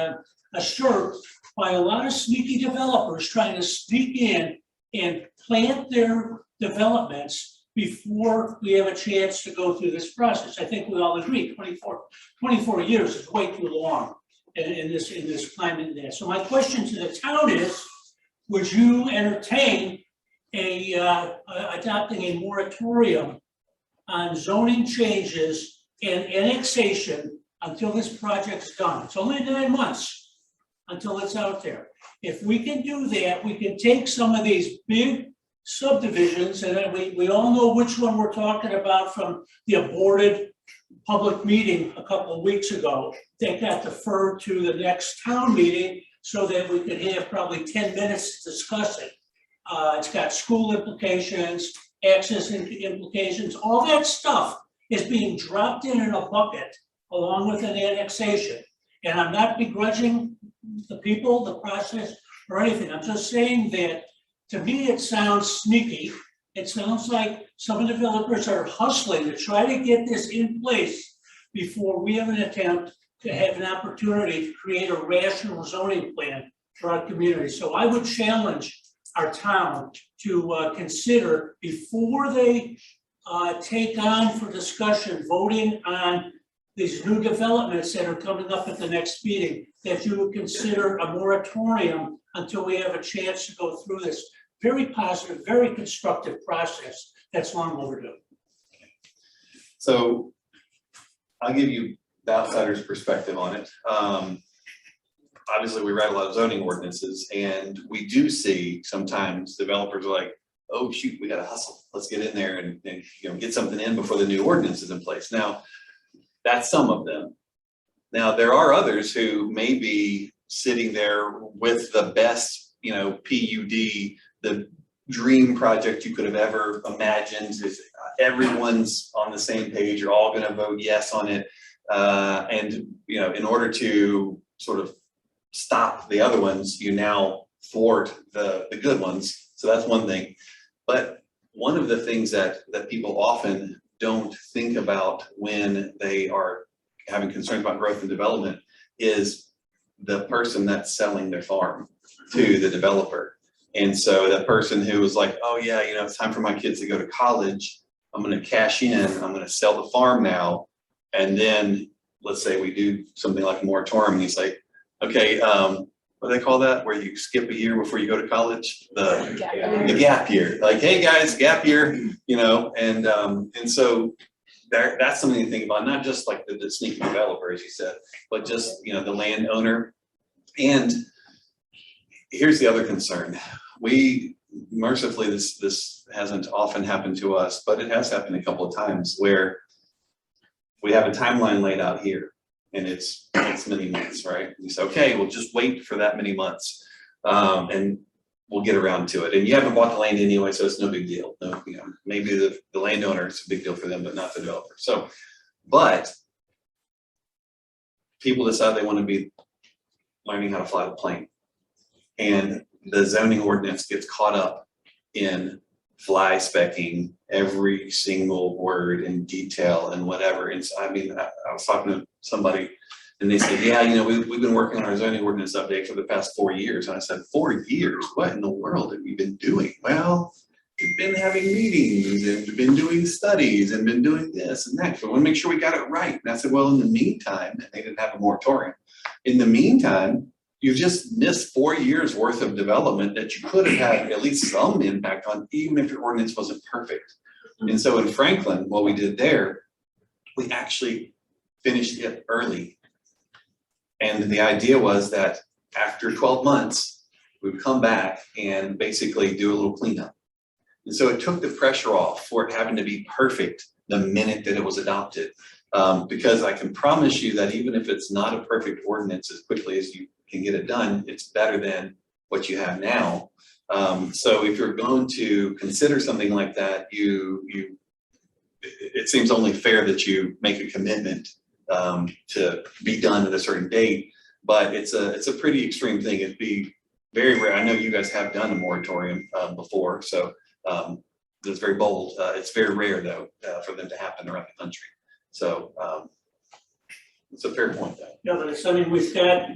assured by a lot of sneaky developers trying to sneak in and plant their developments before we have a chance to go through this process. I think we all agree 24 years is way too long in this climate there. So my question to the town is, would you entertain adopting a moratorium on zoning changes and annexation until this project's done? It's only 9 months. until it's out there. If we can do that, we can take some of these big subdivisions, and then we all know which one we're talking about from the aborted public meeting a couple of weeks ago. That got deferred to the next town meeting so that we could have probably 10 minutes to discuss it. It's got school implications, access implications, all that stuff is being dropped in a bucket along with an annexation. And I'm not begrudging the people, the process, or anything. I'm just saying that, to me, it sounds sneaky. It sounds like some developers are hustling to try to get this in place before we have an attempt to have an opportunity to create a rational zoning plan for our community. So I would challenge our town to consider, before they take on for discussion, voting on these new developments that are coming up at the next meeting, that you would consider a moratorium until we have a chance to go through this very positive, very constructive process that's long overdue. So I'll give you the outsider's perspective on it. Obviously, we write a lot of zoning ordinances, and we do see sometimes developers are like, oh shoot, we gotta hustle. Let's get in there and get something in before the new ordinance is in place. Now, that's some of them. Now, there are others who may be sitting there with the best, PUD, the dream project you could have ever imagined. Is everyone's on the same page, you're all gonna vote yes on it. And in order to sort of stop the other ones, you now thwart the good ones. So that's one thing. But one of the things that people often don't think about when they are having concerns about growth and development is the person that's selling their farm to the developer. And so that person who was like, oh yeah, it's time for my kids to go to college. I'm gonna cash in, I'm gonna sell the farm now. And then let's say we do something like a moratorium, and he's like, okay, what do they call that? Where you skip a year before you go to college? The gap year. Like, hey guys, gap year, and so that's something to think about, not just like the sneaky developer, as you said, but just, the landowner. And here's the other concern. Mercifully, this hasn't often happened to us, but it has happened a couple of times where we have a timeline laid out here, and it's many months, right? You say, okay, we'll just wait for that many months, and we'll get around to it. And you haven't bought the land anyway, so it's no big deal. No, maybe the landowner, it's a big deal for them, but not the developer. So, but people decide they want to be learning how to fly the plane, and the zoning ordinance gets caught up in fly specking every single word in detail and whatever. And so, I was talking to somebody and they said, yeah, we've been working on our zoning ordinance update for the past 4 years. And I said, 4 years? What in the world have you been doing? Well, we've been having meetings and we've been doing studies and been doing this and that. So I want to make sure we got it right. And I said, well, in the meantime, and they didn't have a moratorium. In the meantime, you've just missed 4 years worth of development that you could have had at least some impact on, even if your ordinance wasn't perfect. And so in Franklin, what we did there, we actually finished it early. And the idea was that after 12 months, we would come back and basically do a little cleanup. And so it took the pressure off for it having to be perfect the minute that it was adopted. Because I can promise you that even if it's not a perfect ordinance, as quickly as you can get it done, it's better than what you have now. So if you're going to consider something like that, it seems only fair that you make a commitment to be done at a certain date. But it's a pretty extreme thing. It'd be very rare. I know you guys have done a moratorium before, so it's very bold. It's very rare though for them to happen around the country. So it's a fair point though. Yeah, but we've got,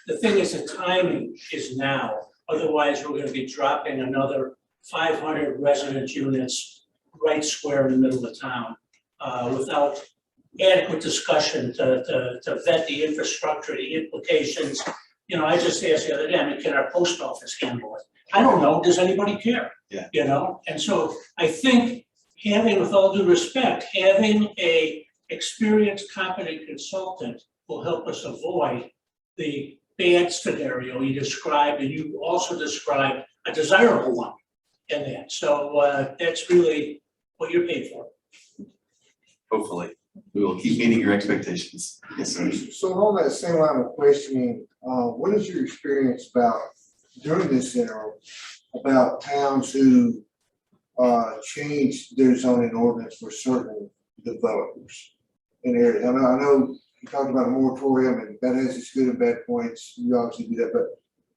the thing is, the timing is now. Otherwise, we're gonna be dropping another 500 resident units right square in the middle of town without adequate discussion to vet the infrastructure, the implications. I just asked the other day, can our post office handle it? I don't know, does anybody care? Yeah. And so I think having, with all due respect, having a experienced, competent consultant will help us avoid the bad scenario you described, and you also described a desirable one in that. So that's really what you're paid for. Hopefully, we will keep meeting your expectations. Yes, sir. So along that same line of questioning, what is your experience about during this interim about towns who changed their zoning ordinance for certain developers in areas? I know you talked about a moratorium and that has its good and bad points. You obviously do that,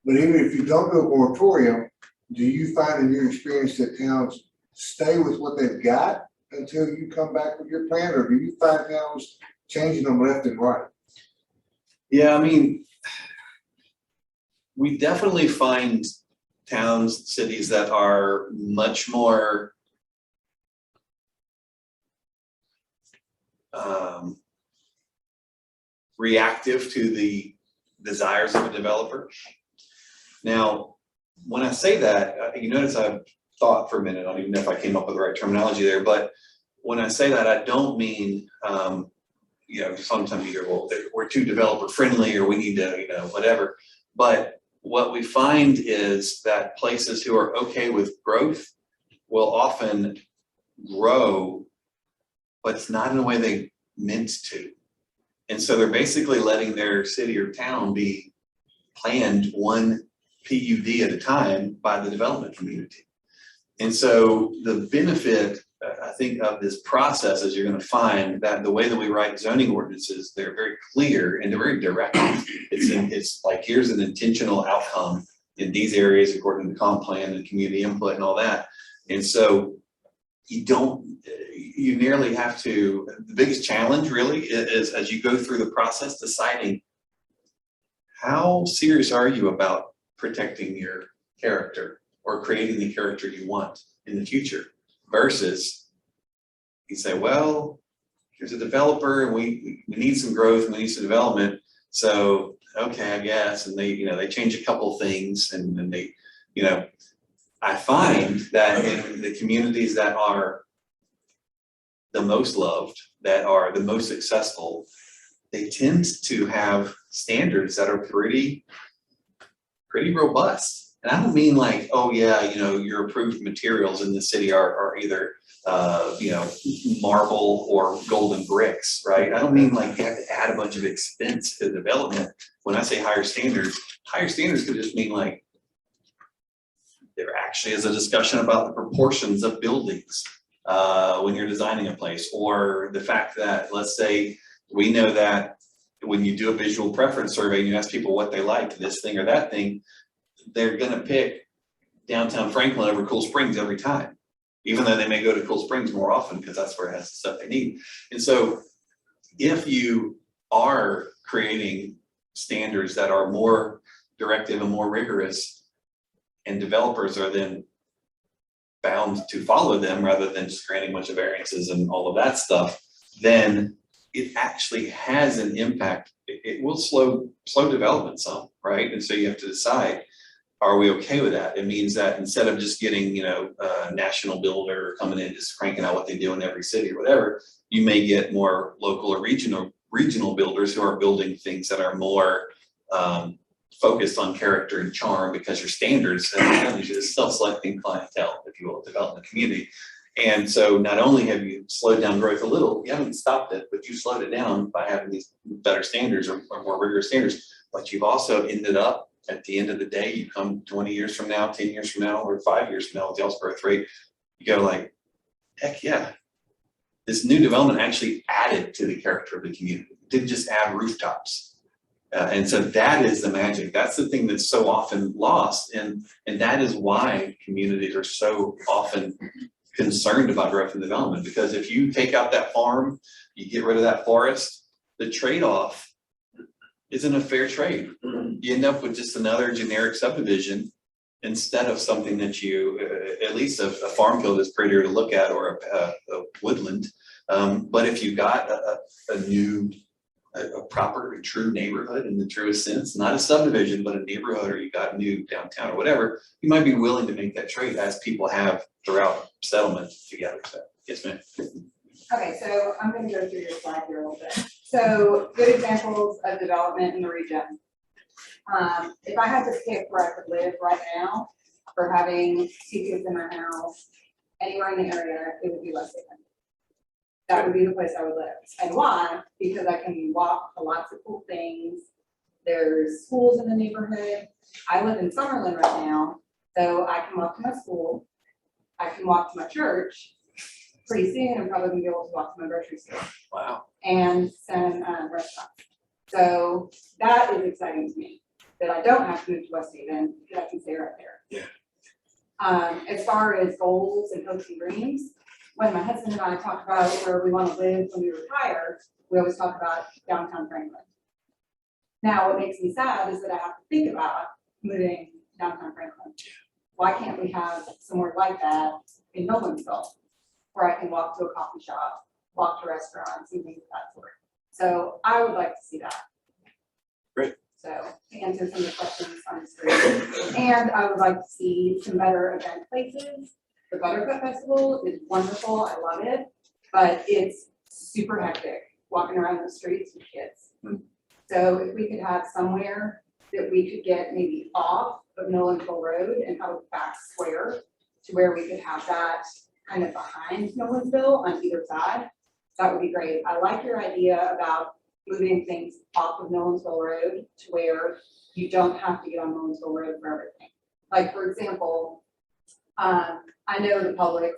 but even if you don't do a moratorium, do you find in your experience that towns stay with what they've got until you come back with your plan, or do you find towns changing them left and right? Yeah, I mean, we definitely find towns, cities that are much more reactive to the desires of a developer. Now, when I say that, you notice I've thought for a minute, I don't even know if I came up with the right terminology there, but when I say that, I don't mean, you know, sometimes you hear, well, we're too developer friendly or we need to, you know, whatever. But what we find is that places who are okay with growth will often grow, but it's not in the way they meant to. And so they're basically letting their city or town be planned one PUD at a time by the development community. And so the benefit, I think, of this process is you're going to find that the way that we write zoning ordinances, they're very clear and they're very direct. It's like, here's an intentional outcome in these areas according to the comp plan and community input and all that. And so you nearly have to, the biggest challenge really is as you go through the process, deciding how serious are you about protecting your character or creating the character you want in the future, versus you say, well, here's a developer and we need some growth and we need some development. So, okay, I guess. And they change a couple things and they, I find that in the communities that are the most loved, that are the most successful, they tend to have standards that are pretty robust. And I don't mean like, oh yeah, your approved materials in the city are either marble or golden bricks, right? I don't mean like you have to add a bunch of expense to development. When I say higher standards could just mean like there actually is a discussion about the proportions of buildings when you're designing a place, or the fact that, let's say, we know that when you do a visual preference survey and you ask people what they like, this thing or that thing, they're going to pick downtown Franklin over Cool Springs every time, even though they may go to Cool Springs more often because that's where it has the stuff they need. And so if you are creating standards that are more directive and more rigorous, and developers are then bound to follow them rather than just granting a bunch of variances and all of that stuff, then it actually has an impact. It will slow development some, right? And so you have to decide, are we okay with that? It means that instead of just getting, a national builder coming in, just cranking out what they do in every city or whatever, you may get more local or regional builders who are building things that are more focused on character and charm, because your standards is self-selecting clientele, if you will, development community. And so not only have you slowed down growth a little, you haven't stopped it, but you slowed it down by having these better standards or more rigorous standards. But you've also ended up, at the end of the day, you come 20 years from now, 10 years from now, or 5 years from now with y'all's growth rate, you go like, heck yeah, this new development actually added to the character of the community. It didn't just add rooftops. And so that is the magic. That's the thing that's so often lost. And that is why communities are so often concerned about growth and development, because if you take out that farm, you get rid of that forest, the trade-off isn't a fair trade. You end up with just another generic subdivision instead of something that you, at least a farm field is prettier to look at, or a woodland. But if you got a proper and true neighborhood in the truest sense, not a subdivision, but a neighborhood, or you got a new downtown or whatever, you might be willing to make that trade, as people have throughout settlement together. So, yes, ma'am. Okay, so I'm going to go through your slide here a little bit. So good examples of development in the region. If I had to pick where I could live right now, for having 2 kids in my house, anywhere in the area, it would be West Haven. That would be the place I would live. And why? Because I can walk to lots of cool things. There's schools in the neighborhood. I live in Summerlin right now, so I can walk to my school. I can walk to my church. Pretty soon, I'm probably gonna be able to walk to my grocery store Wow. and some restaurants. So that is exciting to me, that I don't have to move to West Haven, because I can stay right there. Yeah. As far as goals and hopes and dreams, when my husband and I talk about where we want to live when we retire, we always talk about downtown Franklin. Now, what makes me sad is that I have to think about moving to downtown Franklin. Why can't we have somewhere like that in Nolensville, where I can walk to a coffee shop, walk to restaurants, and things of that sort? So I would like to see that. Great. So to answer some of the questions on the screen. And I would like to see some better event places. The Buttercup Festival is wonderful, I love it, but it's super hectic walking around the streets with kids. So if we could have somewhere that we could get maybe off of Nolensville Road and have a back square to where we could have that kind of behind Nolensville on either side, that would be great. I like your idea about moving things off of Nolensville Road to where you don't have to get on Nolensville Road for everything. Like, for example, I know the Publix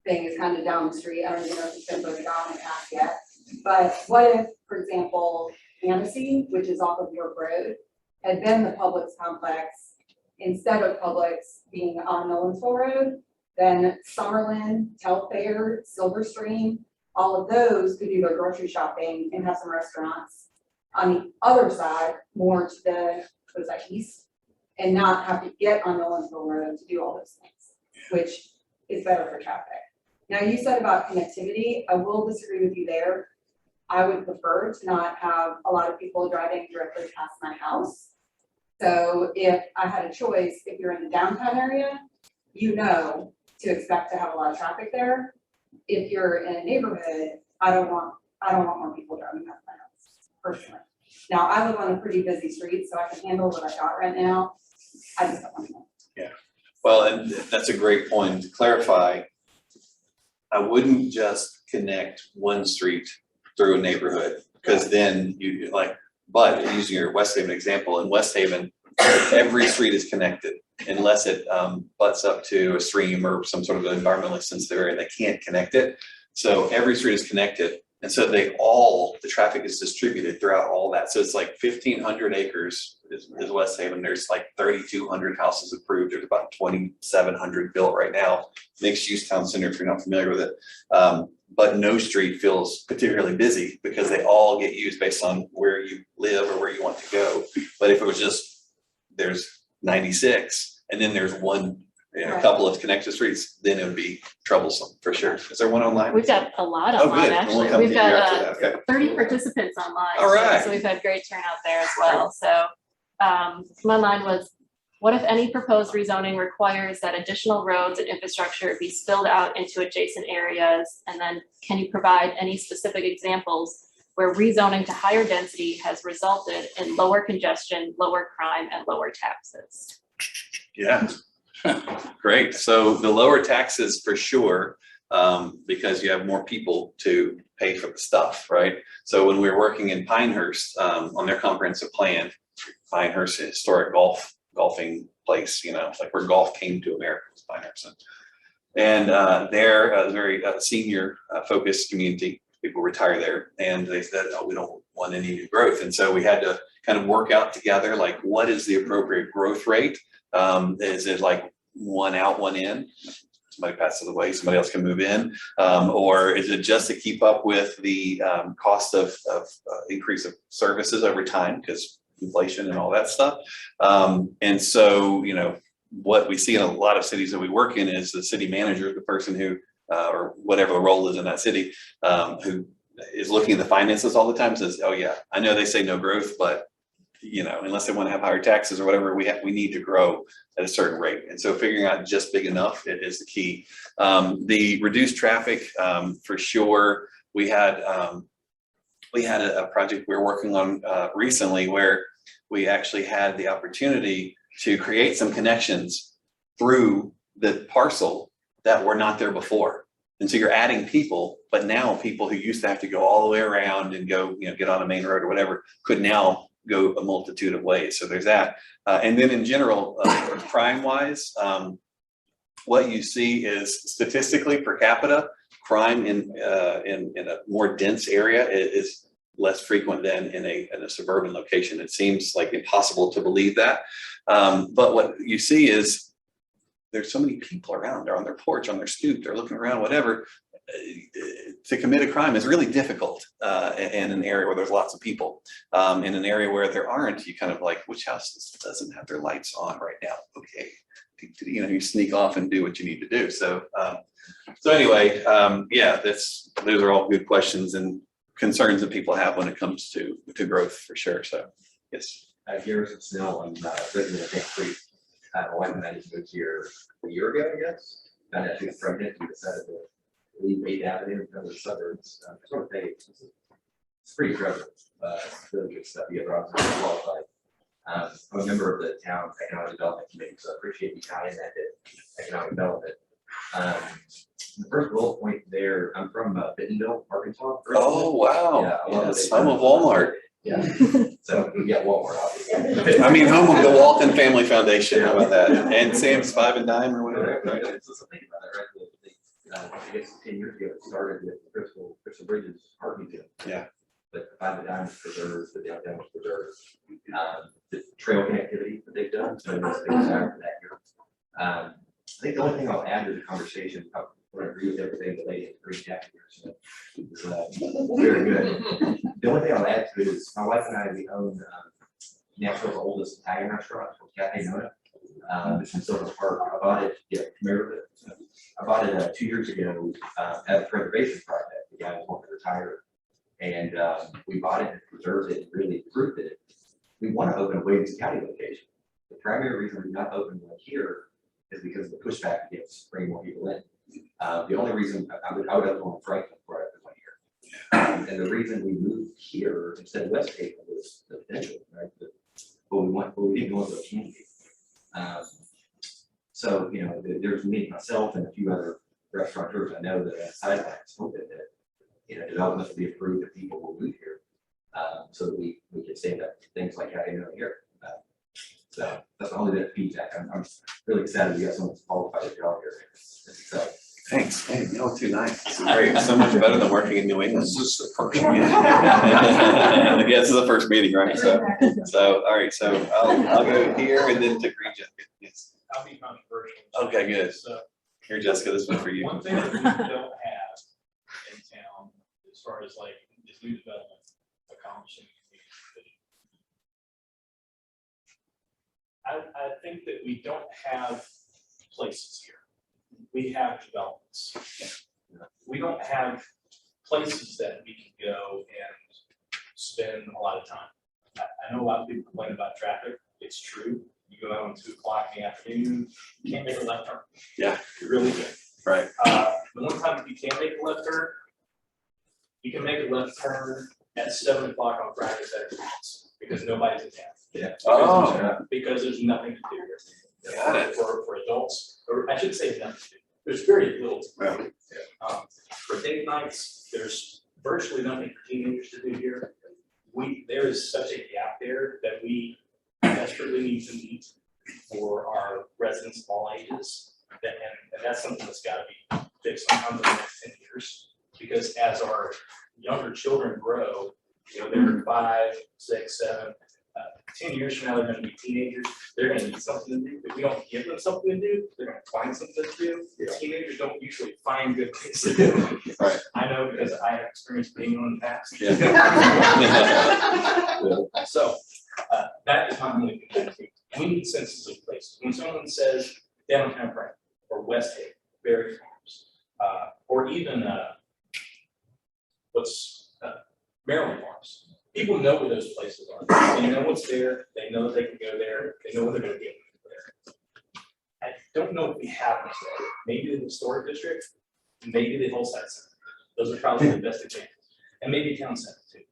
thing is kind of down the street. I don't even know if it's been voted on and passed yet. But what if, for example, Fantasy, which is off of York Road, had been the Publix complex instead of Publix being on Nolensville Road, then Summerlin, Telfair, Silverstream, all of those could do their grocery shopping and have some restaurants on the other side, more to the, was that east, and not have to get on Nolensville Road to do all those things, which is better for traffic. Now, you said about connectivity, I will disagree with you there. I would prefer to not have a lot of people driving directly past my house. So if I had a choice, if you're in the downtown area, you know to expect to have a lot of traffic there. If you're in a neighborhood, I don't want more people driving past my house, personally. Now, I live on a pretty busy street, so I can handle what I got right now. I just don't want to. Yeah. Well, and that's a great point. To clarify, I wouldn't just connect one street through a neighborhood, because then you but using your West Haven example, in West Haven, every street is connected unless it butts up to a stream or some sort of an environmentally sensitive area. They can't connect it. So every street is connected. And so the traffic is distributed throughout all that. So it's like 1,500 acres is West Haven. There's like 3,200 houses approved. There's about 2,700 built right now. Mixed use town center, if you're not familiar with it. But no street feels particularly busy because they all get used based on where you live or where you want to go. But if it was just, there's 96 and then there's one, a couple of connected streets, then it would be troublesome for sure. Is there one online? We've got a lot Oh, online, good. We'll actually. come We've to you after got that. Okay. 30 participants online. All right. So we've had great turnout there as well. So my line was, what if any proposed rezoning requires that additional roads and infrastructure be spilled out into adjacent areas? And then can you provide any specific examples where rezoning to higher density has resulted in lower congestion, lower crime, and lower taxes? Yeah. Great. So the lower taxes for sure, because you have more people to pay for the stuff, right? So when we were working in Pinehurst on their comprehensive plan, Pinehurst historic golfing place, it's like where golf came to America, was Pinehurst. And they're a very senior focused community. People retire there, and they said, "Oh, we don't want any new growth." And so we had to kind of work out together, like, what is the appropriate growth rate? Is it like one out, one in? Somebody passes away, somebody else can move in, or is it just to keep up with the cost of increase of services over time, because inflation and all that stuff? And so, what we see in a lot of cities that we work in is the city manager, the person who, or whatever the role is in that city, who is looking at the finances all the time, says, "Oh yeah, I know they say no growth, but unless they want to have higher taxes or whatever, we need to grow at a certain rate." And so figuring out just big enough is the key. The reduced traffic, for sure. We had a project we were working on recently where we actually had the opportunity to create some connections through the parcel that were not there before. And so you're adding people, but now people who used to have to go all the way around and go, get on a main road or whatever, could now go a multitude of ways. So there's that. And then in general, crime wise, what you see is statistically per capita, crime in a more dense area is less frequent than in a suburban location. It seems like impossible to believe that. But what you see is there's so many people around. They're on their porch, on their stoop, they're looking around, whatever. To commit a crime is really difficult in an area where there's lots of people. In an area where there aren't, you kind of like, which house doesn't have their lights on right now? Okay, you sneak off and do what you need to do. So, anyway, yeah, those are all good questions and concerns that people have when it comes to growth, for sure. So, yes. Garrison Snell, I'm resident of Camp Creek. My wife and I just moved here a year ago, I guess. Found out she was pregnant. We decided to leave 8th Avenue and come to the suburbs. Sort of thing. It's pretty prevalent. Really good stuff. You ever qualified? I'm a member of the town economic development committee, so I appreciate you tying that to economic development. The first bullet point there, I'm from Bentonville, Arkansas. Oh, wow. Yeah, I love Yes, it. home of Walmart. Yeah. So we got Walmart, obviously. I mean, home of the Walton Family Foundation. How about that? And Sam's 5 and Dime or whatever. Right. So think about that, right? I guess 10 years ago, it started with Crystal Bridges Art Museum. Yeah. But the 5 and Dime was preserved, the downtown was preserved. The trail connectivity that they've done, so it's big desire for that year. I think the only thing I'll add to the conversation, I would agree with everything the lady in the green jacket here said. Very good. The only thing I'll add to it is my wife and I, we own Nashville's oldest Italian restaurant called Cafe Nona. It's in Silver Park. I bought it, I bought it 2 years ago at a preservation project. The guy was wanting to retire. And we bought it and preserved it and really improved it. We want to open a Williams County location. The primary reason we're not opening one here is because of the pushback against bringing more people in. The only reason I would open one in Franklin for it one year. And the reason we moved here instead of West Haven was the potential, right? But we didn't go into a community. So, there's me, myself, and a few other restaurateurs I know that have sidelines hoping that, development will be approved and people will move here. So that we can stand up to things like having it here. So that's the only bit of feedback. I'm really excited we got someone who's qualified to job here. It's exciting. Thanks. Hey, too nice. This is great. So much better than working in New England. This is the first Yeah, meeting. this is the first meeting, right? So all right. So I'll go here and then to Green Jacket. Yes. I'll be controversial. Okay, good. So Here, Jessica, this one for you. one thing that we don't have in town, as far as like this new development accomplishing. I think that we don't have places here. We have developments. We don't have places that we can go and spend a lot of time. I know a lot of people complain about traffic. It's true. You go out on 2 o'clock in the afternoon, you can't make a left turn. Yeah. You really can. Right. The one time you can make a left turn, you can make a left turn at 7 o'clock on Friday, Saturday nights, because nobody's in town. Yeah. Oh. Because there's nothing to do here. Got it. For adults, or I should say nothing to do. There's very little to do. Right. For date nights, there's virtually nothing for teenagers to do here. There is such a gap there that we desperately need to meet for our residents of all ages. And that's something that's got to be fixed sometime in the next 10 years. Because as our younger children grow, they're 5, 6, 7, 10 years from now, they're going to be teenagers. They're going to need something to do. If we don't give them something to do, they're going to find something to do. Yeah. Teenagers don't usually find good things to do. Right. I know because I have experience being on in the past. Yeah. So that is my only thing. We need senses of places. When someone says downtown Franklin or West Haven, Berry Farms, or even Maryland Farms. People know where those places are. They know what's there. They know that they can go there. They know what they're going to get there. I don't know if we have them today. Maybe the historic district, maybe the Hillside Center. Those are probably the best examples. And maybe town center too.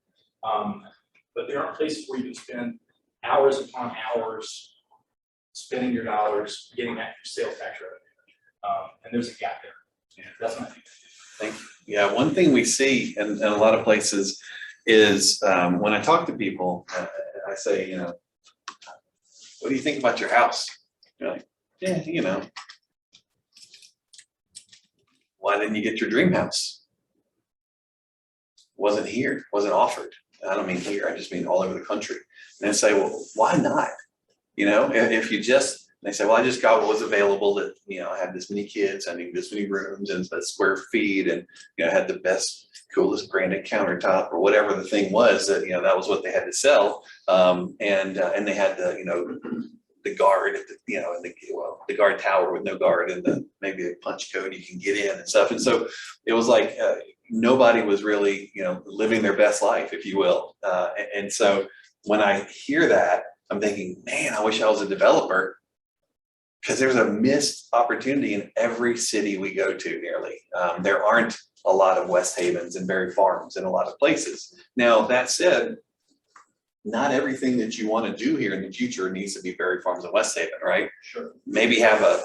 But there aren't places where you can spend hours upon hours, spending your dollars, getting that sales tax revenue. And there's a gap there. Yeah. That's my thing. Thank you. Yeah, one thing we see in a lot of places is when I talk to people, I say, you know, what do you think about your house? You're like, yeah, you know. Why didn't you get your dream house? Wasn't here, wasn't offered. I don't mean here, I just mean all over the country. And I say, well, why not? You know, if you just, they say, well, I just got what was available that, you know, I had this many kids, I need this many rooms and the square feet and, you know, had the best, coolest granite countertop or whatever the thing was that, you know, that was what they had to sell. And they had the, you know, the guard at the, you know, and the guard tower with no guard and the, maybe a punch code you can get in and stuff. And so it was like, nobody was really, you know, living their best life, if you will. And so when I hear that, I'm thinking, man, I wish I was a developer, because there's a missed opportunity in every city we go to nearly. There aren't a lot of West Havens and Berry Farms in a lot of places. Now, that said, not everything that you want to do here in the future needs to be Berry Farms and West Haven, right? Sure. Maybe have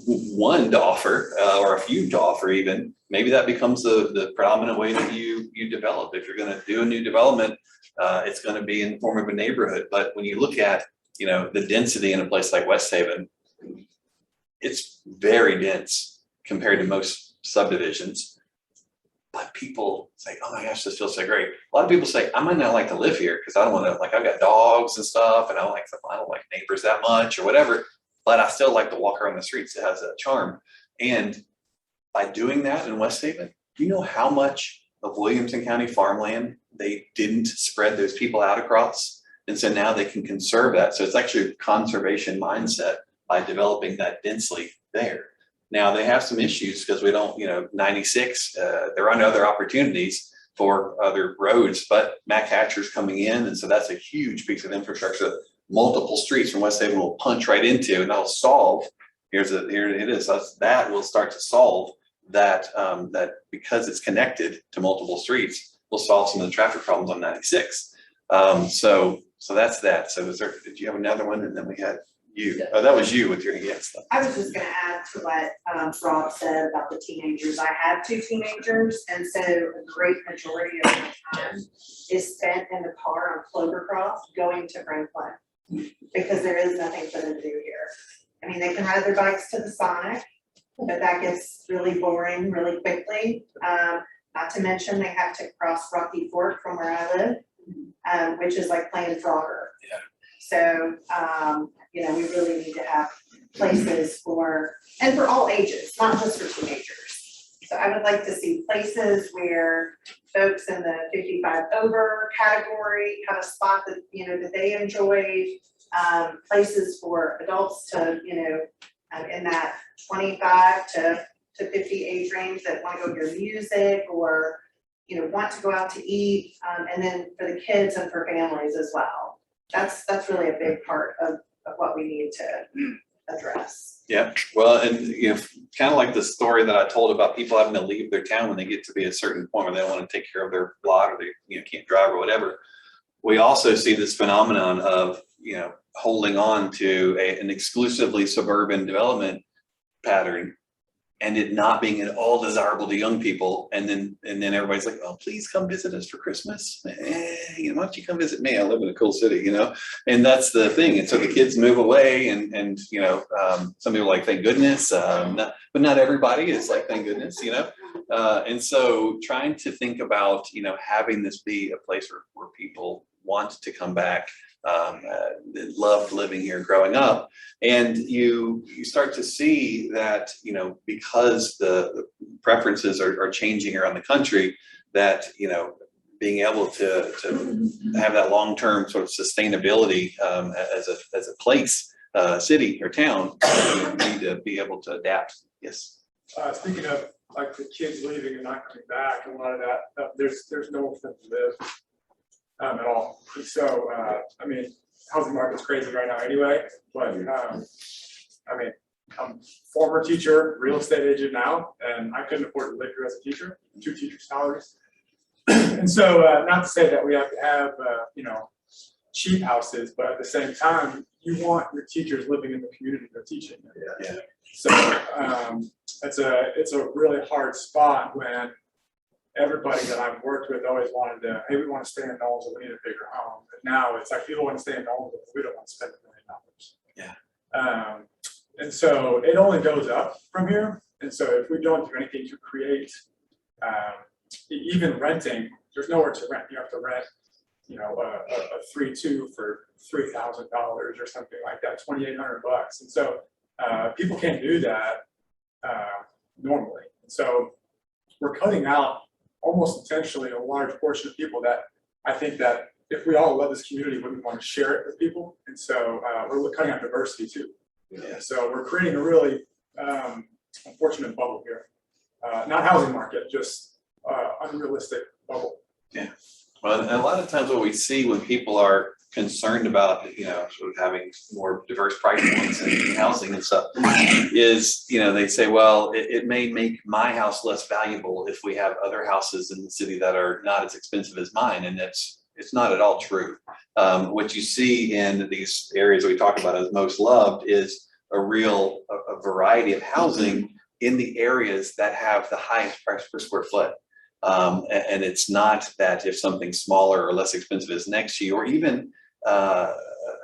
one to offer or a few to offer even. Maybe that becomes the predominant way that you develop. If you're going to do a new development, it's going to be in the form of a neighborhood. But when you look at, you know, the density in a place like West Haven, it's very dense compared to most subdivisions. But people say, oh my gosh, this feels so great. A lot of people say, I might not like to live here because I don't want to, like, I've got dogs and stuff and I don't like neighbors that much or whatever, but I still like to walk around the streets. It has a charm. And by doing that in West Haven, do you know how much of Williamson County farmland they didn't spread those people out across? And so now they can conserve that. So it's actually a conservation mindset by developing that densely there. Now they have some issues because we don't, you know, 96, there are other opportunities for other roads, but Mac Hatcher's coming in. And so that's a huge piece of infrastructure that multiple streets from West Haven will punch right into, and that'll solve, here it is. That will start to solve that, that because it's connected to multiple streets, will solve some of the traffic problems on 96. So that's that. So did you have another one? And then we had you. Oh, that was you with your yes. I was just gonna add to what Rob said about the teenagers. I have 2 teenagers, and so a great majority of my time is spent in the car on Clovercroft going to Franklin, because there is nothing for them to do here. I mean, they can ride their bikes to the Sonic, but that gets really boring really quickly. Not to mention they have to cross Rocky Fork from where I live, which is like playing Frogger. Yeah. So, you know, we really need to have places for all ages, not just for teenagers. So I would like to see places where folks in the 55 over category have a spot that, you know, that they enjoy. Places for adults to, you know, in that 25 to 50 age range that want to go hear music or, you know, want to go out to eat. And then for the kids and for families as well. That's really a big part of what we need to address. Yeah, well, and you know, kind of like the story that I told about people having to leave their town when they get to be a certain point where they want to take care of their lot or they, you know, can't drive or whatever. We also see this phenomenon of, you know, holding on to an exclusively suburban development pattern and it not being at all desirable to young people. And then everybody's like, oh, please come visit us for Christmas. You know, why don't you come visit me? I live in a cool city, you know? And that's the thing. And so the kids move away and you know, some people are like, thank goodness, but not everybody is like, thank goodness, you know? And so trying to think about, you know, having this be a place where people want to come back, loved living here growing up, and you start to see that, you know, because the preferences are changing around the country, that, you know, being able to have that long-term sort of sustainability as a place, city or town, you need to be able to adapt. Yes. Speaking of like the kids leaving and not coming back, and a lot of that, there's nowhere for them to live at all. And so, I mean, housing market's crazy right now anyway, but I mean, I'm a former teacher, real estate agent now, and I couldn't afford to live here as a teacher, 2 teacher salaries. And so, not to say that we have to have, you know, cheap houses, but at the same time, you want your teachers living in the community they're teaching in. Yeah. So, it's a really hard spot when everybody that I've worked with always wanted to, hey, we want to stay in Nolensville, we need a bigger home. But now it's like, people want to stay in Nolensville, but we don't want to spend $1 million. Yeah. And so it only goes up from here. And so if we don't do anything to create, even renting, there's nowhere to rent. You have to rent, you know, a 3-2 for $3,000 or something like that, $2,800. And so people can't do that normally. And so we're cutting out almost intentionally a large portion of people that I think that if we all love this community, wouldn't want to share it with people. And so we're cutting out diversity too. Yeah. So we're creating a really unfortunate bubble here. Not housing market, just unrealistic bubble. Yeah. Well, and a lot of times what we see when people are concerned about, you know, sort of having more diverse price points in housing and stuff is, you know, they say, well, it may make my house less valuable if we have other houses in the city that are not as expensive as mine. And it's not at all true. What you see in these areas we talk about as most loved is a variety of housing in the areas that have the highest price per square foot. And it's not that if something smaller or less expensive is next to you, or even a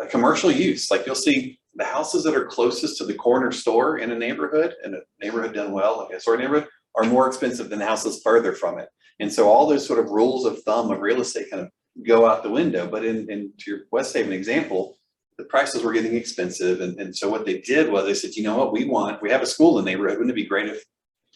commercial use. Like you'll see the houses that are closest to the corner store in a neighborhood done well, like a store neighborhood, are more expensive than the houses further from it. And so all those sort of rules of thumb of real estate kind of go out the window. But in to your West Haven example, the prices were getting expensive. And so what they did was they said, you know what, we have a school in the neighborhood. Wouldn't it be great if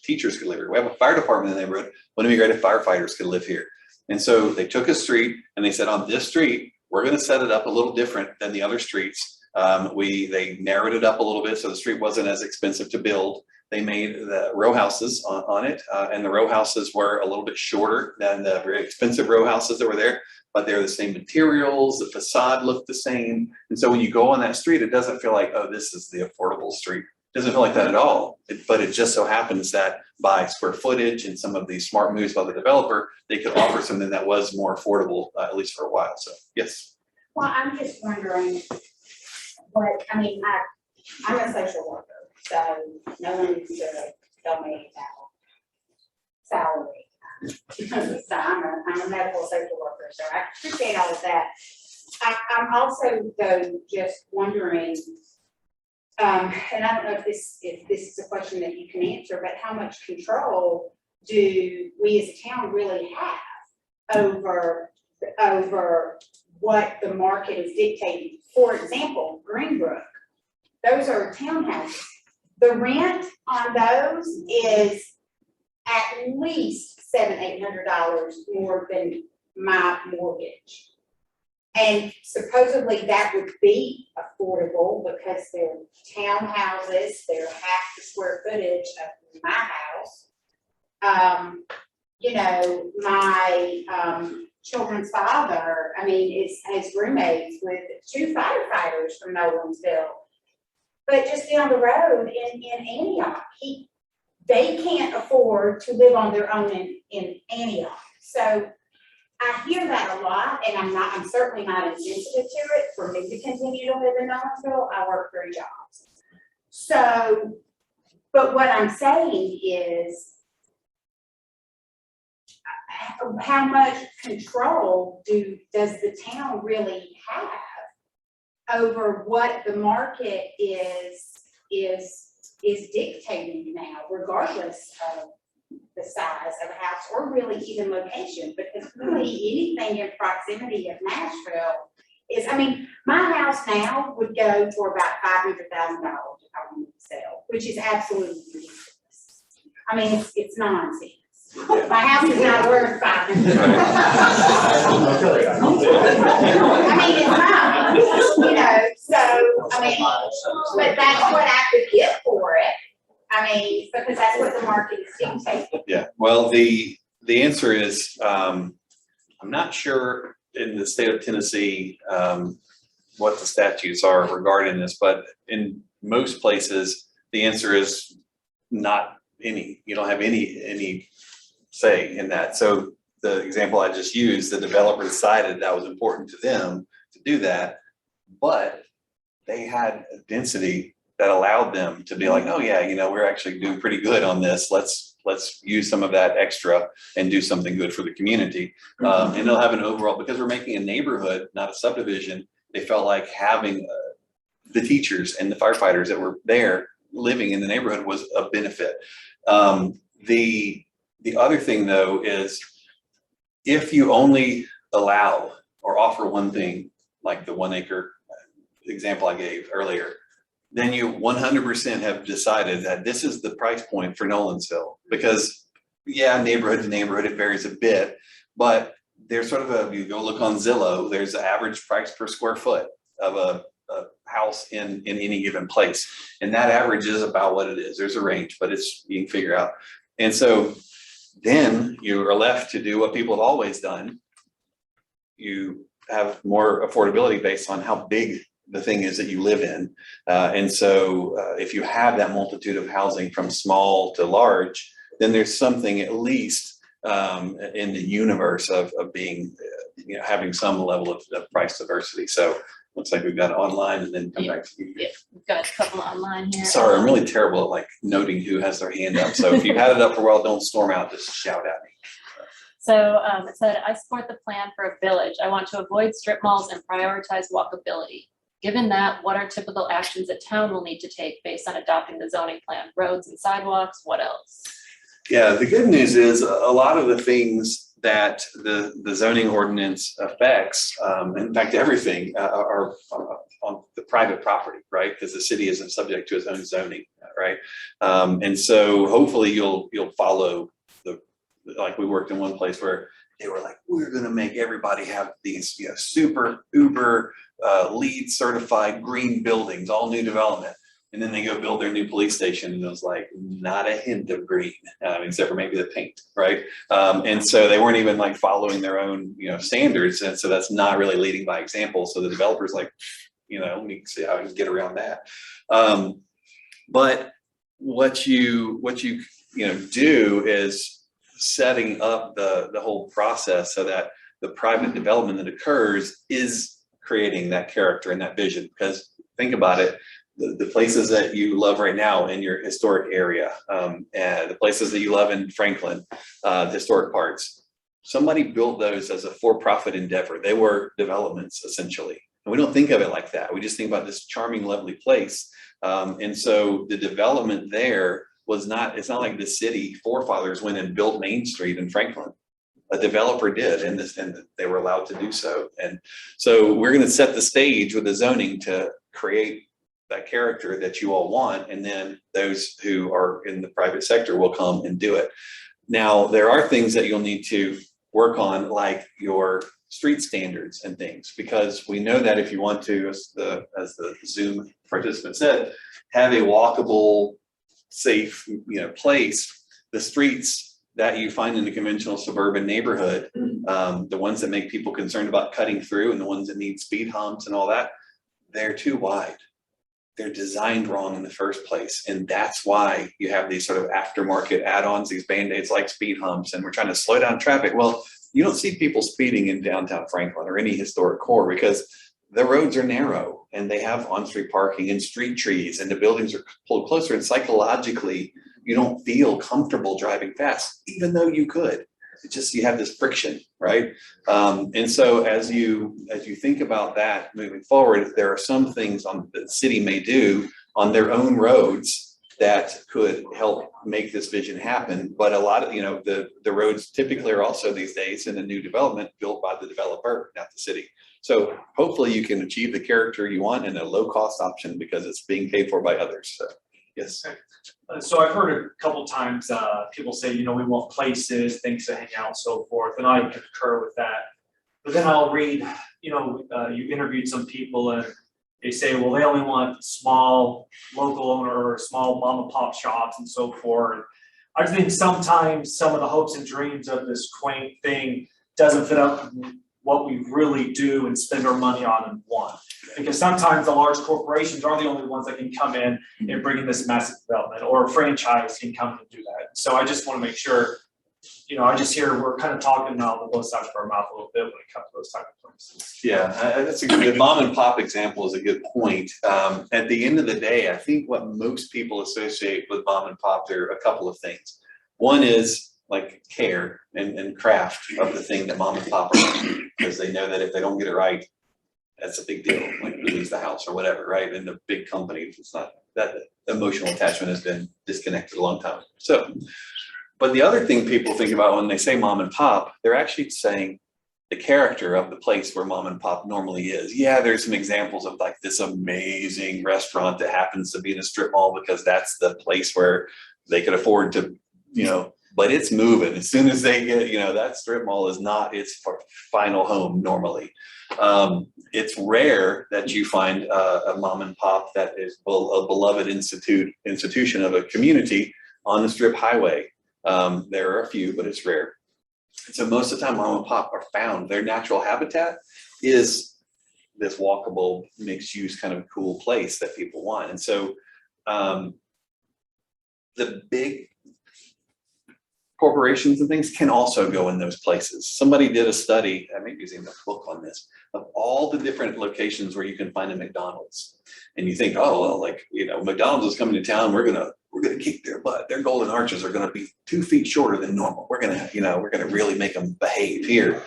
teachers could live here? We have a fire department in the neighborhood. Wouldn't it be great if firefighters could live here? And so they took a street and they said, on this street, we're going to set it up a little different than the other streets. They narrowed it up a little bit so the street wasn't as expensive to build. They made the row houses on it, and the row houses were a little bit shorter than the very expensive row houses that were there, but they're the same materials, the facade looked the same. And so when you go on that street, it doesn't feel like, oh, this is the affordable street. It doesn't feel like that at all. But it just so happens that by square footage and some of these smart moves by the developer, they could offer something that was more affordable, at least for a while. So, yes. Well, I'm just wondering I'm a social worker, so no one needs to tell me about salary. So I'm a medical social worker, so I appreciate all of that. I'm also though just wondering, and I don't know if this is a question that you can answer, but how much control do we as a town really have over what the market is dictating? For example, Greenbrook, those are townhouses. The rent on those is at least $700-800 more than my mortgage. And supposedly that would be affordable because they're townhouses, they're half the square footage of my house. You know, my children's father, has roommates with 2 firefighters from Nolensville. But just down the road in Antioch, they can't afford to live on their own in Antioch. So I hear that a lot, and I'm certainly not insensitive to it. For me to continue to live in Nolensville, I work 3 jobs. So, but what I'm saying is, how much control does the town really have over what the market is dictating now, regardless of the size of a house or really even location? Because really anything in proximity of Nashville is, my house now would go for about $500,000 if I wanted to sell, which is absolutely ridiculous. It's nonsense. My house is not worth $500,000. It's not, but that's what I could get for it. Because that's what the market is dictating. Yeah, well, the answer is, I'm not sure in the state of Tennessee what the statutes are regarding this, but in most places, the answer is not any. You don't have any say in that. So the example I just used, the developer decided that was important to them to to do that. But they had a density that allowed them to be like, oh yeah, you know, we're actually doing pretty good on this. Let's use some of that extra and do something good for the community. And they'll have an overall, because we're making a neighborhood, not a subdivision, they felt like having the teachers and the firefighters that were there living in the neighborhood was a benefit. The other thing though is if you only allow or offer one thing, like the 1 acre example I gave earlier, then you 100% have decided that this is the price point for Nolensville. Because yeah, neighborhood to neighborhood, it varies a bit, but there's sort of you go look on Zillow, there's an average price per square foot of a house in any given place. And that average is about what it is. There's a range, but you can figure out. And so then you are left to do what people have always done. You have more affordability based on how big the thing is that you live in. And so if you have that multitude of housing from small to large, then there's something at least in the universe of being, you know, having some level of price diversity. So looks like we've got online and then come back to you. Yeah, we've got a couple online here. Sorry, I'm really terrible at like noting who has their hand up. So if you've had it up for a while, don't storm out, just shout at me. So it said, I support the plan for a village. I want to avoid strip malls and prioritize walkability. Given that, what are typical actions that town will need to take based on adopting the zoning plan? Roads and sidewalks, what else? Yeah, the good news is a lot of the things that the zoning ordinance affects, in fact, everything are on the private property, right? Because the city isn't subject to its own zoning, right? And so hopefully you'll follow like we worked in one place where they were like, we're going to make everybody have these, you know, super uber LEED certified green buildings, all new development. And then they go build their new police station and it was like not a hint of green, except for maybe the paint, right? And so they weren't even like following their own, you know, standards. And so that's not really leading by example. So the developer's like, you know, let me see how I can get around that. But what you do is setting up the whole process so that the private development that occurs is creating that character and that vision. Because think about it, the places that you love right now in your historic area, and the places that you love in Franklin, the historic parks, somebody built those as a for-profit endeavor. They were developments essentially. And we don't think of it like that. We just think about this charming, lovely place. And so the development there was not, it's not like the city forefathers went and built Main Street in Franklin. A developer did, and they were allowed to do so. And so we're going to set the stage with the zoning to create that character that you all want, and then those who are in the private sector will come and do it. Now, there are things that you'll need to work on, like your street standards and things, because we know that if you want to, as the Zoom participant said, have a walkable, safe, you know, place, the streets that you find in a conventional suburban neighborhood, the ones that make people concerned about cutting through and the ones that need speed humps and all that, they're too wide. They're designed wrong in the first place. And that's why you have these sort of aftermarket add-ons, these band-aids like speed humps, and we're trying to slow down traffic. Well, you don't see people speeding in downtown Franklin or any historic core because the roads are narrow and they have on-street parking and street trees and the buildings are pulled closer, and psychologically, you don't feel comfortable driving fast, even though you could. It's just, you have this friction, right? And so as you think about that moving forward, there are some things that the city may do on their own roads that could help make this vision happen. But a lot of, you know, the roads typically are also these days in a new development built by the developer, not the city. So hopefully you can achieve the character you want in a low cost option because it's being paid for by others. So, yes. So I've heard a couple times people say, you know, we want places, things to hang out and so forth, and I concur with that. But then I'll read, you know, you interviewed some people and they say, well, they only want small local owner or small mom and pop shops and so forth. I think sometimes some of the hopes and dreams of this quaint thing doesn't fit up what we really do and spend our money on and want. Because sometimes the large corporations are the only ones that can come in and bring in this massive development, or a franchise can come and do that. So I just want to make sure I just hear we're kind of talking now on both sides of our mouth a little bit when it comes to those type of places. Yeah, that's a good, the mom and pop example is a good point. At the end of the day, I think what most people associate with mom and pop, there are a couple of things. One is like care and craft of the thing that mom and pop are, because they know that if they don't get it right, that's a big deal, like we lose the house or whatever, right? In a big company, it's not, that emotional attachment has been disconnected a long time. So, but the other thing people think about when they say mom and pop, they're actually saying the character of the place where mom and pop normally is. Yeah, there's some examples of like this amazing restaurant that happens to be in a strip mall because that's the place where they could afford to, but it's moving. As soon as they get, that strip mall is not its final home normally. It's rare that you find a mom and pop that is a beloved institution of a community on the strip highway. There are a few, but it's rare. So most of the time mom and pop are found, their natural habitat is this walkable, mixed use kind of cool place that people want. And so the big corporations and things can also go in those places. Somebody did a study, I may be using a book on this, of all the different locations where you can find a McDonald's. And you think, oh, well, like, McDonald's is coming to town, we're gonna kick their butt. Their golden arches are gonna be 2 feet shorter than normal. We're gonna really make them behave here.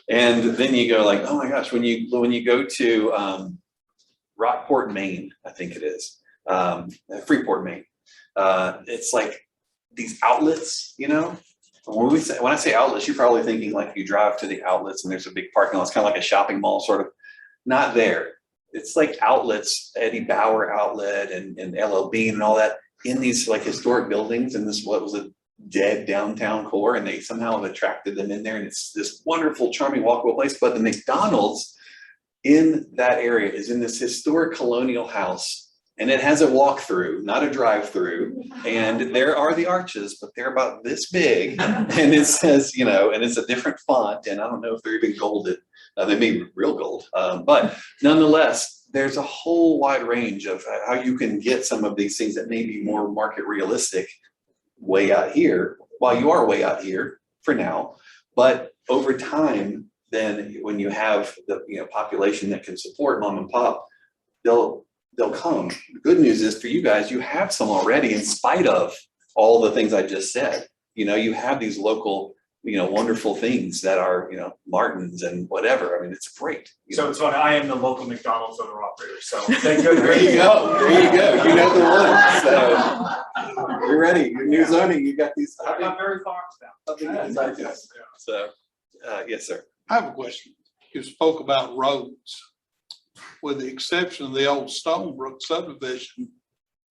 And then you go like, oh my gosh, when you go to Rockport, Maine, I think it is, Freeport, Maine, it's like these outlets, when I say outlets, you're probably thinking like you drive to the outlets and there's a big parking lot. It's kind of like a shopping mall, sort of. Not there. It's like outlets, Eddie Bauer outlet and LL Bean and all that in these like historic buildings in this, what was a dead downtown core, and they somehow have attracted them in there. And it's this wonderful, charming, walkable place. But the McDonald's in that area is in this historic colonial house. And it has a walk-through, not a drive-through. And there are the arches, but they're about this big. And it says, and it's a different font. And I don't know if they're even golded. They may be real gold. But nonetheless, there's a whole wide range of how you can get some of these things that may be more market realistic way out here, while you are way out here for now. But over time, then when you have the population that can support mom and pop, they'll come. The good news is for you guys, you have some already in spite of all the things I just said. You have these local, wonderful things that are, Martin's and whatever. I mean, it's great. So it's funny, I am the local McDonald's owner operator, so. There you go. There you go. You know the one. So you're ready. Your new zoning, you got these. I'm not very far now. So, yes, sir. I have a question. You spoke about roads. With the exception of the old Stonebrook subdivision,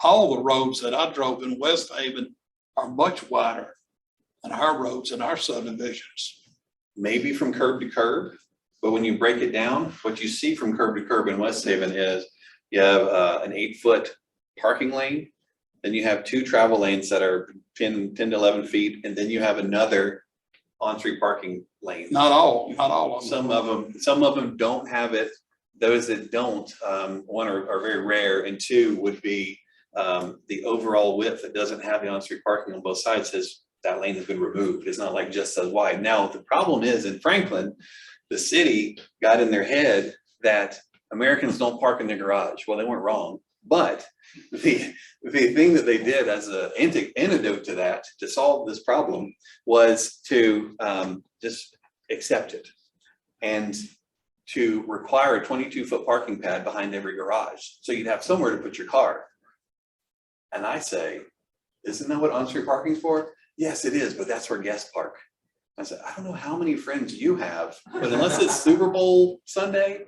all the roads that I drove in West Haven are much wider than our roads in our subdivisions. Maybe from curb to curb, but when you break it down, what you see from curb to curb in West Haven is you have an 8-foot parking lane, then you have 2 travel lanes that are 10 to 11 feet, and then you have another on-street parking lane. Not all of them. Some of them don't have it. Those that don't, one are very rare, and 2 would be the overall width that doesn't have the on-street parking on both sides says that lane has been removed. It's not like just as wide. Now, the problem is in Franklin, the city got in their head that Americans don't park in their garage. Well, they weren't wrong, but the thing that they did as an antidote to that, to solve this problem, was to just accept it and to require a 22-foot parking pad behind every garage. So you'd have somewhere to put your car. And I say, isn't that what on-street parking is for? Yes, it is, but that's where guests park. I said, I don't know how many friends you have, but unless it's Super Bowl Sunday,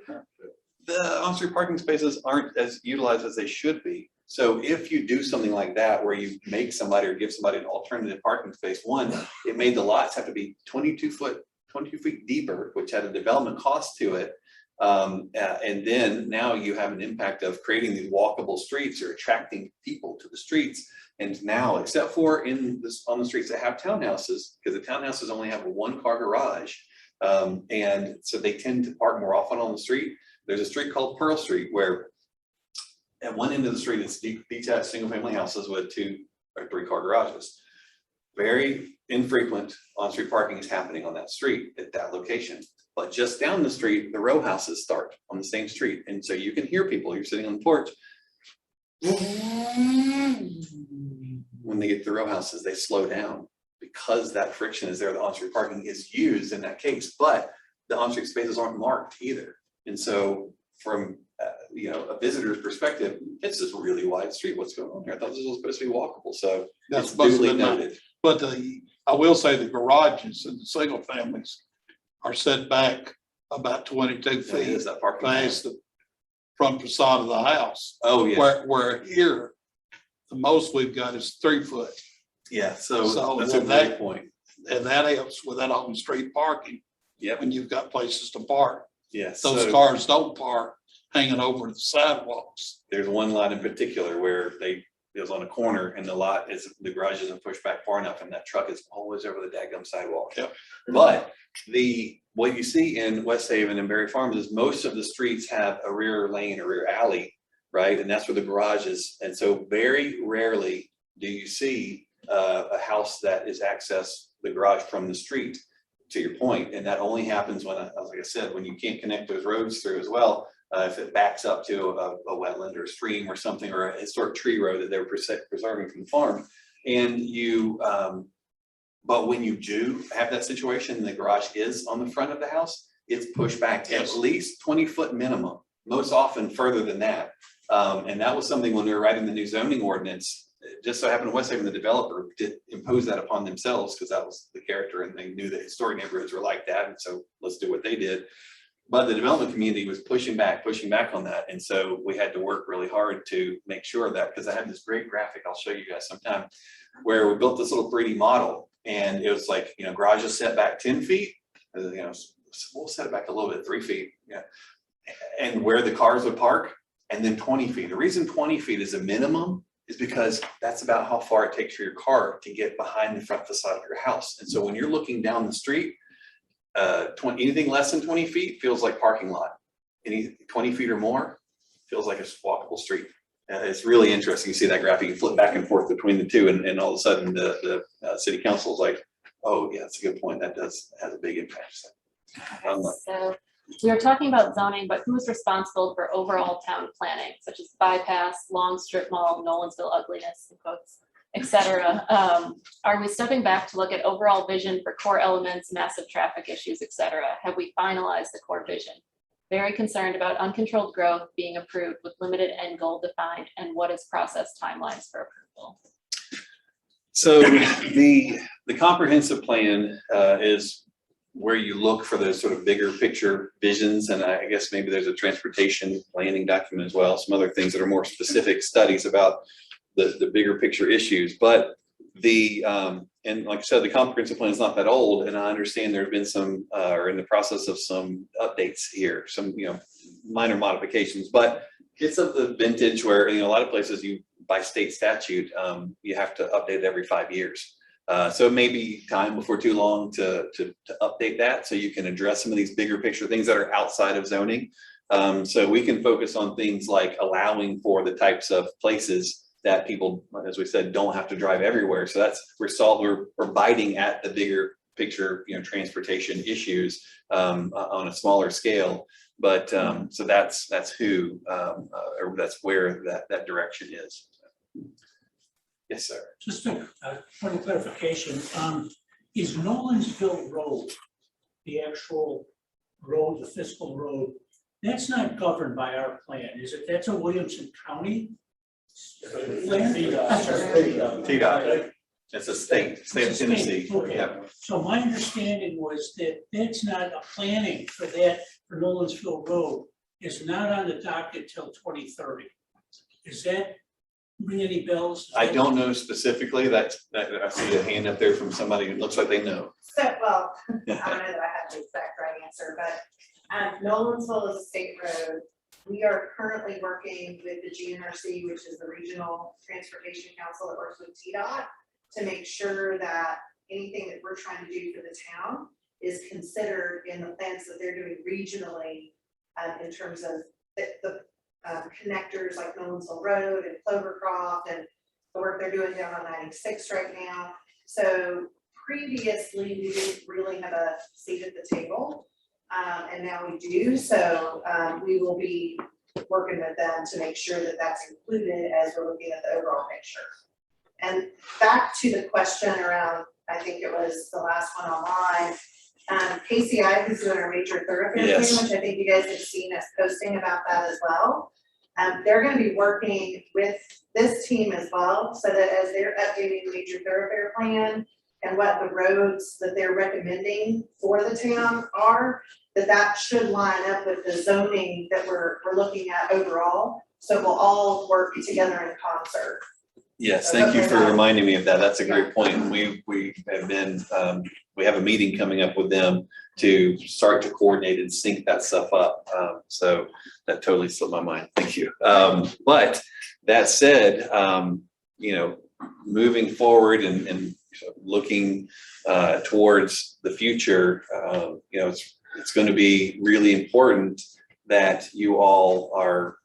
the on-street parking spaces aren't as utilized as they should be. So if you do something like that, where you make somebody or give somebody an alternative parking space, one, it made the lots have to be 22 feet deeper, which had a development cost to it. And then now you have an impact of creating these walkable streets or attracting people to the streets. And now, except for on the streets that have townhouses, because the townhouses only have a 1-car garage. And so they tend to park more often on the street. There's a street called Pearl Street where at one end of the street, it's detached single family houses with 2 or 3-car garages. very infrequent on-street parking is happening on that street at that location. But just down the street, the row houses start on the same street. And so you can hear people, you're sitting on the porch. When they get to the row houses, they slow down because that friction is there. The on-street parking is used in that case, but the on-street spaces aren't marked either. And so from a visitor's perspective, it's this really wide street. What's going on here? I thought this was supposed to be walkable. So That's it's supposed to duly be noted. But I will say the garages and the single families are set back about 22 It feet is that parking. lot. past the front facade of the house. Oh, yeah. Where here, the most we've got is 3 foot. Yeah. So So that's a that- great point. And that helps with that on street parking Yep. when you've got places to park. Yes. Those So cars don't park hanging over the sidewalks. there's one lot in particular where it was on a corner and the garage isn't pushed back far enough and that truck is always over the daggum sidewalk. Yep. But what you see in West Haven and Berry Farms is most of the streets have a rear lane, a rear alley, right? And that's where the garage is. And so very rarely do you see a house that is accessed the garage from the street, to your point. And that only happens when, like I said, when you can't connect those roads through as well. If it backs up to a wetland or a stream or something, or a historic tree road that they were preserving from the farm. And but when you do have that situation, the garage is on the front of the house, it's pushed back at least 20 foot minimum, most often further than that. And that was something when we were writing the new zoning ordinance, it just so happened in West Haven, the developer did impose that upon themselves because that was the character and they knew that historic neighborhoods were like that. And so let's do what they did. But the development community was pushing back on that. And so we had to work really hard to make sure of that, because I have this great graphic I'll show you guys sometime where we built this little 3D model and it was like, garage is set back 10 feet, we'll set it back a little bit, 3 feet. Yeah. And where the cars would park, and then 20 feet. The reason 20 feet is a minimum is because that's about how far it takes for your car to get behind the front facade of your house. And so when you're looking down the street, anything less than 20 feet feels like parking lot. Any 20 feet or more feels like a walkable street. It's really interesting. You see that graphic, you flip back and forth between the two, and all of a sudden the city council is like, oh yeah, that's a good point. That has a big impact. So we are talking about zoning, but who's responsible for overall town planning, such as bypass, long strip mall, Nolensville ugliness, in quotes, et cetera? Are we stepping back to look at overall vision for core elements, massive traffic issues, et cetera? Have we finalized the core vision? Very concerned about uncontrolled growth being approved with limited end goal defined, and what is process timelines for approval? So the comprehensive plan is where you look for those sort of bigger picture visions. And I guess maybe there's a transportation planning document as well, some other things that are more specific studies about the bigger picture issues. But and like I said, the comprehensive plan is not that old, and I understand there have been some, or in the process of some updates here, some, minor modifications, but it's of the vintage where, a lot of places by state statute, you have to update it every 5 years. So it may be time before too long to update that, so you can address some of these bigger picture things that are outside of zoning. So we can focus on things like allowing for the types of places that people, as we said, don't have to drive everywhere. So we're biting at the bigger picture, transportation issues on a smaller scale. But so that's who, or that's where that direction is. Yes, sir. Just a point of clarification, is Nolensville Road, the actual road, the fiscal road, that's not governed by our plan, is it? That's a Williamson County plan? TDOT. It's a state of Tennessee. Okay, Yep. so my understanding was that that's not a planning for Nolensville Road, is not on the docket till 2030. Is that ring any bells? I don't know specifically. That I see a hand up there from somebody who looks like they know. So, well, I don't know that I have the exact right answer, but Nolensville is a state road. We are currently working with the GNRC, which is the Regional Transportation Council that works with TDOT, to make sure that anything that we're trying to do for the town is considered in the plans that they're doing regionally, in terms of the connectors like Nolensville Road and Clovercroft and the work they're doing down on 96 right now. So previously, we didn't really have a seat at the table, and now we do. So we will be working with them to make sure that that's included as we're looking at the overall picture. And back to the question around, I think it was the last one online, KCI is doing our major thoroughfare plan, Yes. which I think you guys have seen us posting about that as well. They're gonna be working with this team as well, so that as they're updating the major thoroughfare plan and what the roads that they're recommending for the town are, that should line up with the zoning that we're looking at overall. So we'll all work together in concert. Yes, thank you for reminding me of that. That's a great point. We have been, we have a meeting coming up with them to start to coordinate and sync that stuff up. So that totally slipped my mind. Thank you. But that said, you know, moving forward and looking towards the future, you know, it's going to be really important that you all are,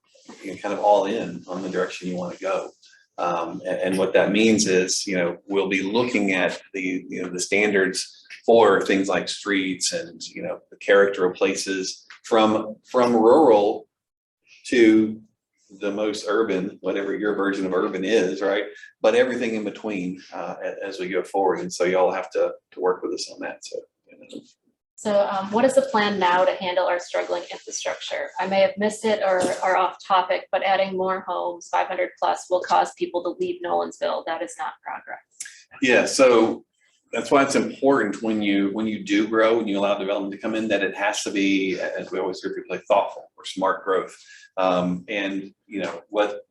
you know, kind of all in on the direction you want to go. And what that means is, you know, we'll be looking at the, you know, the standards for things like streets and, you know, the character of places from rural to the most urban, whatever your version of urban is, right? But everything in between as we go forward. And so y'all have to work with us on that. So, you know. So what is the plan now to handle our struggling infrastructure? I may have missed it or are off topic, but adding more homes, 500 plus, will cause people to leave Nolensville. That is not progress. Yeah, so that's why it's important when you do grow and you allow development to come in, that it has to be, as we always hear people say, thoughtful or smart growth. And you know what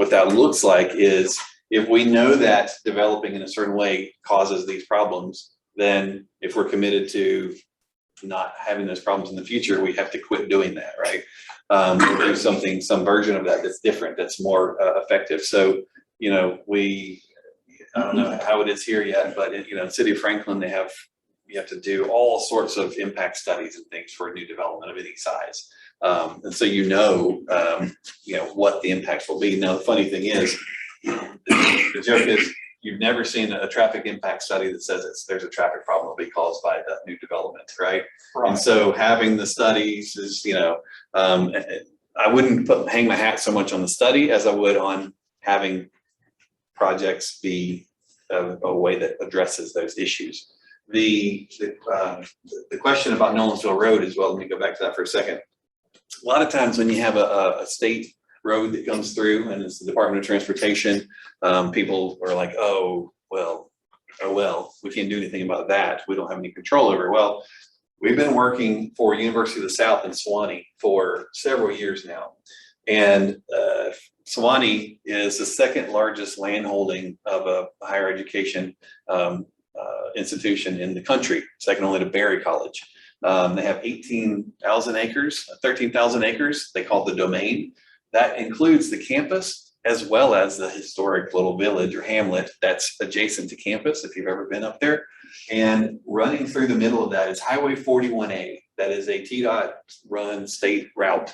that looks like is, if we know that developing in a certain way causes these problems, then if we're committed to not having those problems in the future, we have to quit doing that, right? Do something, some version of that that's different, that's more effective. So, you know, I don't know how it is here yet, but in, you know, City of Franklin, you have to do all sorts of impact studies and things for a new development of any size. And so you know what the impacts will be. Now, the funny thing is, the joke is, you've never seen a traffic impact study that says there's a traffic problem will be caused by the new development, right? And so having the studies is, you know, I wouldn't hang my hat so much on the study as I would on having projects be a way that addresses those issues. The question about Nolensville Road as well, let me go back to that for a second. A lot of times when you have a state road that comes through and it's the Department of Transportation, people are like, oh well, we can't do anything about that. We don't have any control over it. Well, we've been working for University of the South in Sewanee for several years now. And Sewanee is the second largest land holding of a higher education institution in the country, second only to Berry College. They have 18,000 acres, 13,000 acres, they call it the domain. That includes the campus as well as the historic little village or hamlet that's adjacent to campus, if you've ever been up there. And running through the middle of that is Highway 41A. That is a TDOT run state route.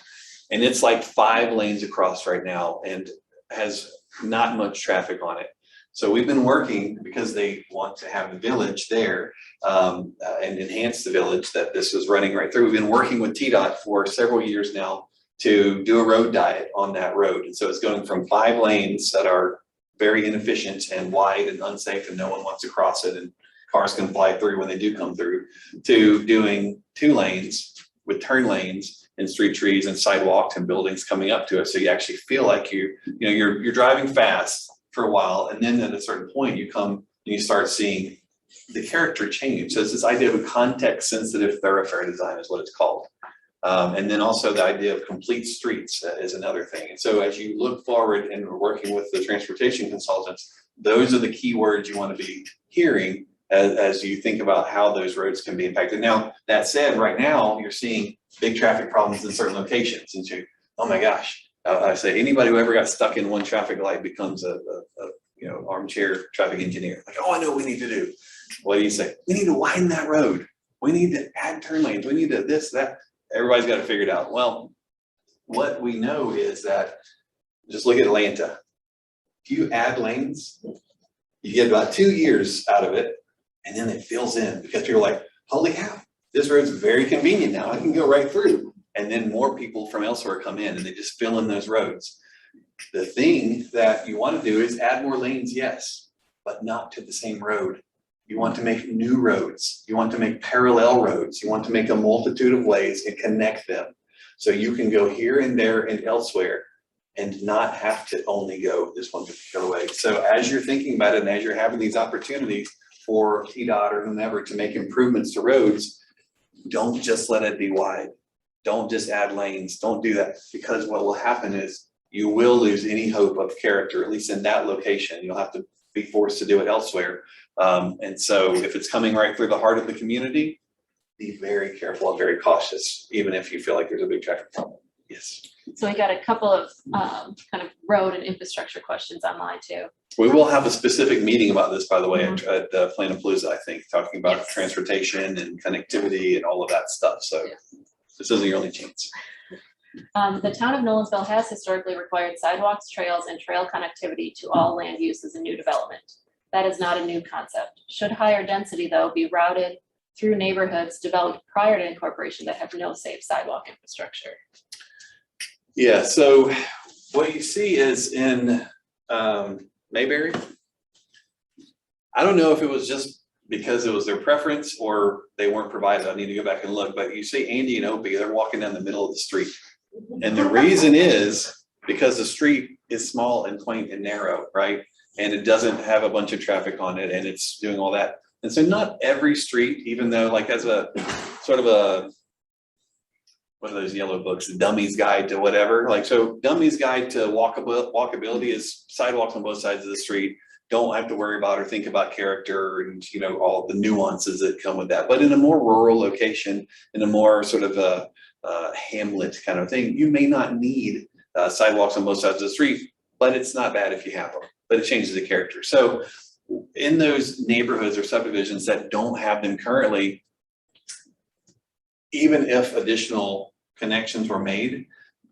And it's like 5 lanes across right now and has not much traffic on it. So we've been working, because they want to have the village there and enhance the village that this is running right through. We've been working with TDOT for several years now to do a road diet on that road. And so it's going from 5 lanes that are very inefficient and wide and unsafe and no one wants to cross it and cars can fly through when they do come through, to doing 2 lanes with turn lanes and street trees and sidewalks and buildings coming up to it. So you actually feel like you're driving fast for a while, and then at a certain point you come and you start seeing the character change. So it's this idea of a context sensitive thoroughfare design is what it's called. And then also the idea of complete streets is another thing. And so as you look forward and we're working with the transportation consultants, those are the key words you want to be hearing as you think about how those roads can be impacted. Now, that said, right now you're seeing big traffic problems in certain locations. And so, oh my gosh, I say anybody who ever got stuck in one traffic light becomes a armchair traffic engineer. Like, oh, I know what we need to do. What do you say? We need to widen that road. We need to add turn lanes. We need to this, that. Everybody's got to figure it out. Well, what we know is that, just look at Atlanta. If you add lanes, You get about 2 years out of it, and then it fills in because you're like, holy cow, this road's very convenient now. I can go right through. And then more people from elsewhere come in and they just fill in those roads. The thing that you want to do is add more lanes, yes, but not to the same road. You want to make new roads. You want to make parallel roads. You want to make a multitude of ways and connect them. So you can go here and there and elsewhere and not have to only go this one particular way. So as you're thinking about it and as you're having these opportunities for TDOT or whomever to make improvements to roads, don't just let it be wide. Don't just add lanes. Don't do that, because what will happen is you will lose any hope of character, at least in that location. You'll have to be forced to do it elsewhere. And so if it's coming right through the heart of the community, be very careful and very cautious, even if you feel like there's a big traffic problem. Yes. So we got a couple of kind of road and infrastructure questions online too. We will have a specific meeting about this, by the way, at Planetpalooza, I think, talking about Yes. transportation and connectivity and all of that stuff. So this isn't your only chance. The town of Nolensville has historically required sidewalks, trails, and trail connectivity to all land uses in new development. That is not a new concept. Should higher density, though, be routed through neighborhoods developed prior to incorporation that have no safe sidewalk infrastructure? Yeah, so what you see is in Mayberry, I don't know if it was just because it was their preference or they weren't provided. I need to go back and look, but you see Andy and Opie, they're walking down the middle of the street. And the reason is because the street is small and quaint and narrow, right? And it doesn't have a bunch of traffic on it and it's doing all that. And so not every street, even though like as a sort of a, what are those yellow books, the Dummy's Guide to whatever, like, so Dummy's Guide to Walkability is sidewalks on both sides of the street. Don't have to worry about or think about character and, you know, all the nuances that come with that. But in a more rural location, in a more sort of a hamlet kind of thing, you may not need sidewalks on both sides of the street, but it's not bad if you have them, but it changes the character. So in those neighborhoods or subdivisions that don't have them currently, even if additional connections were made,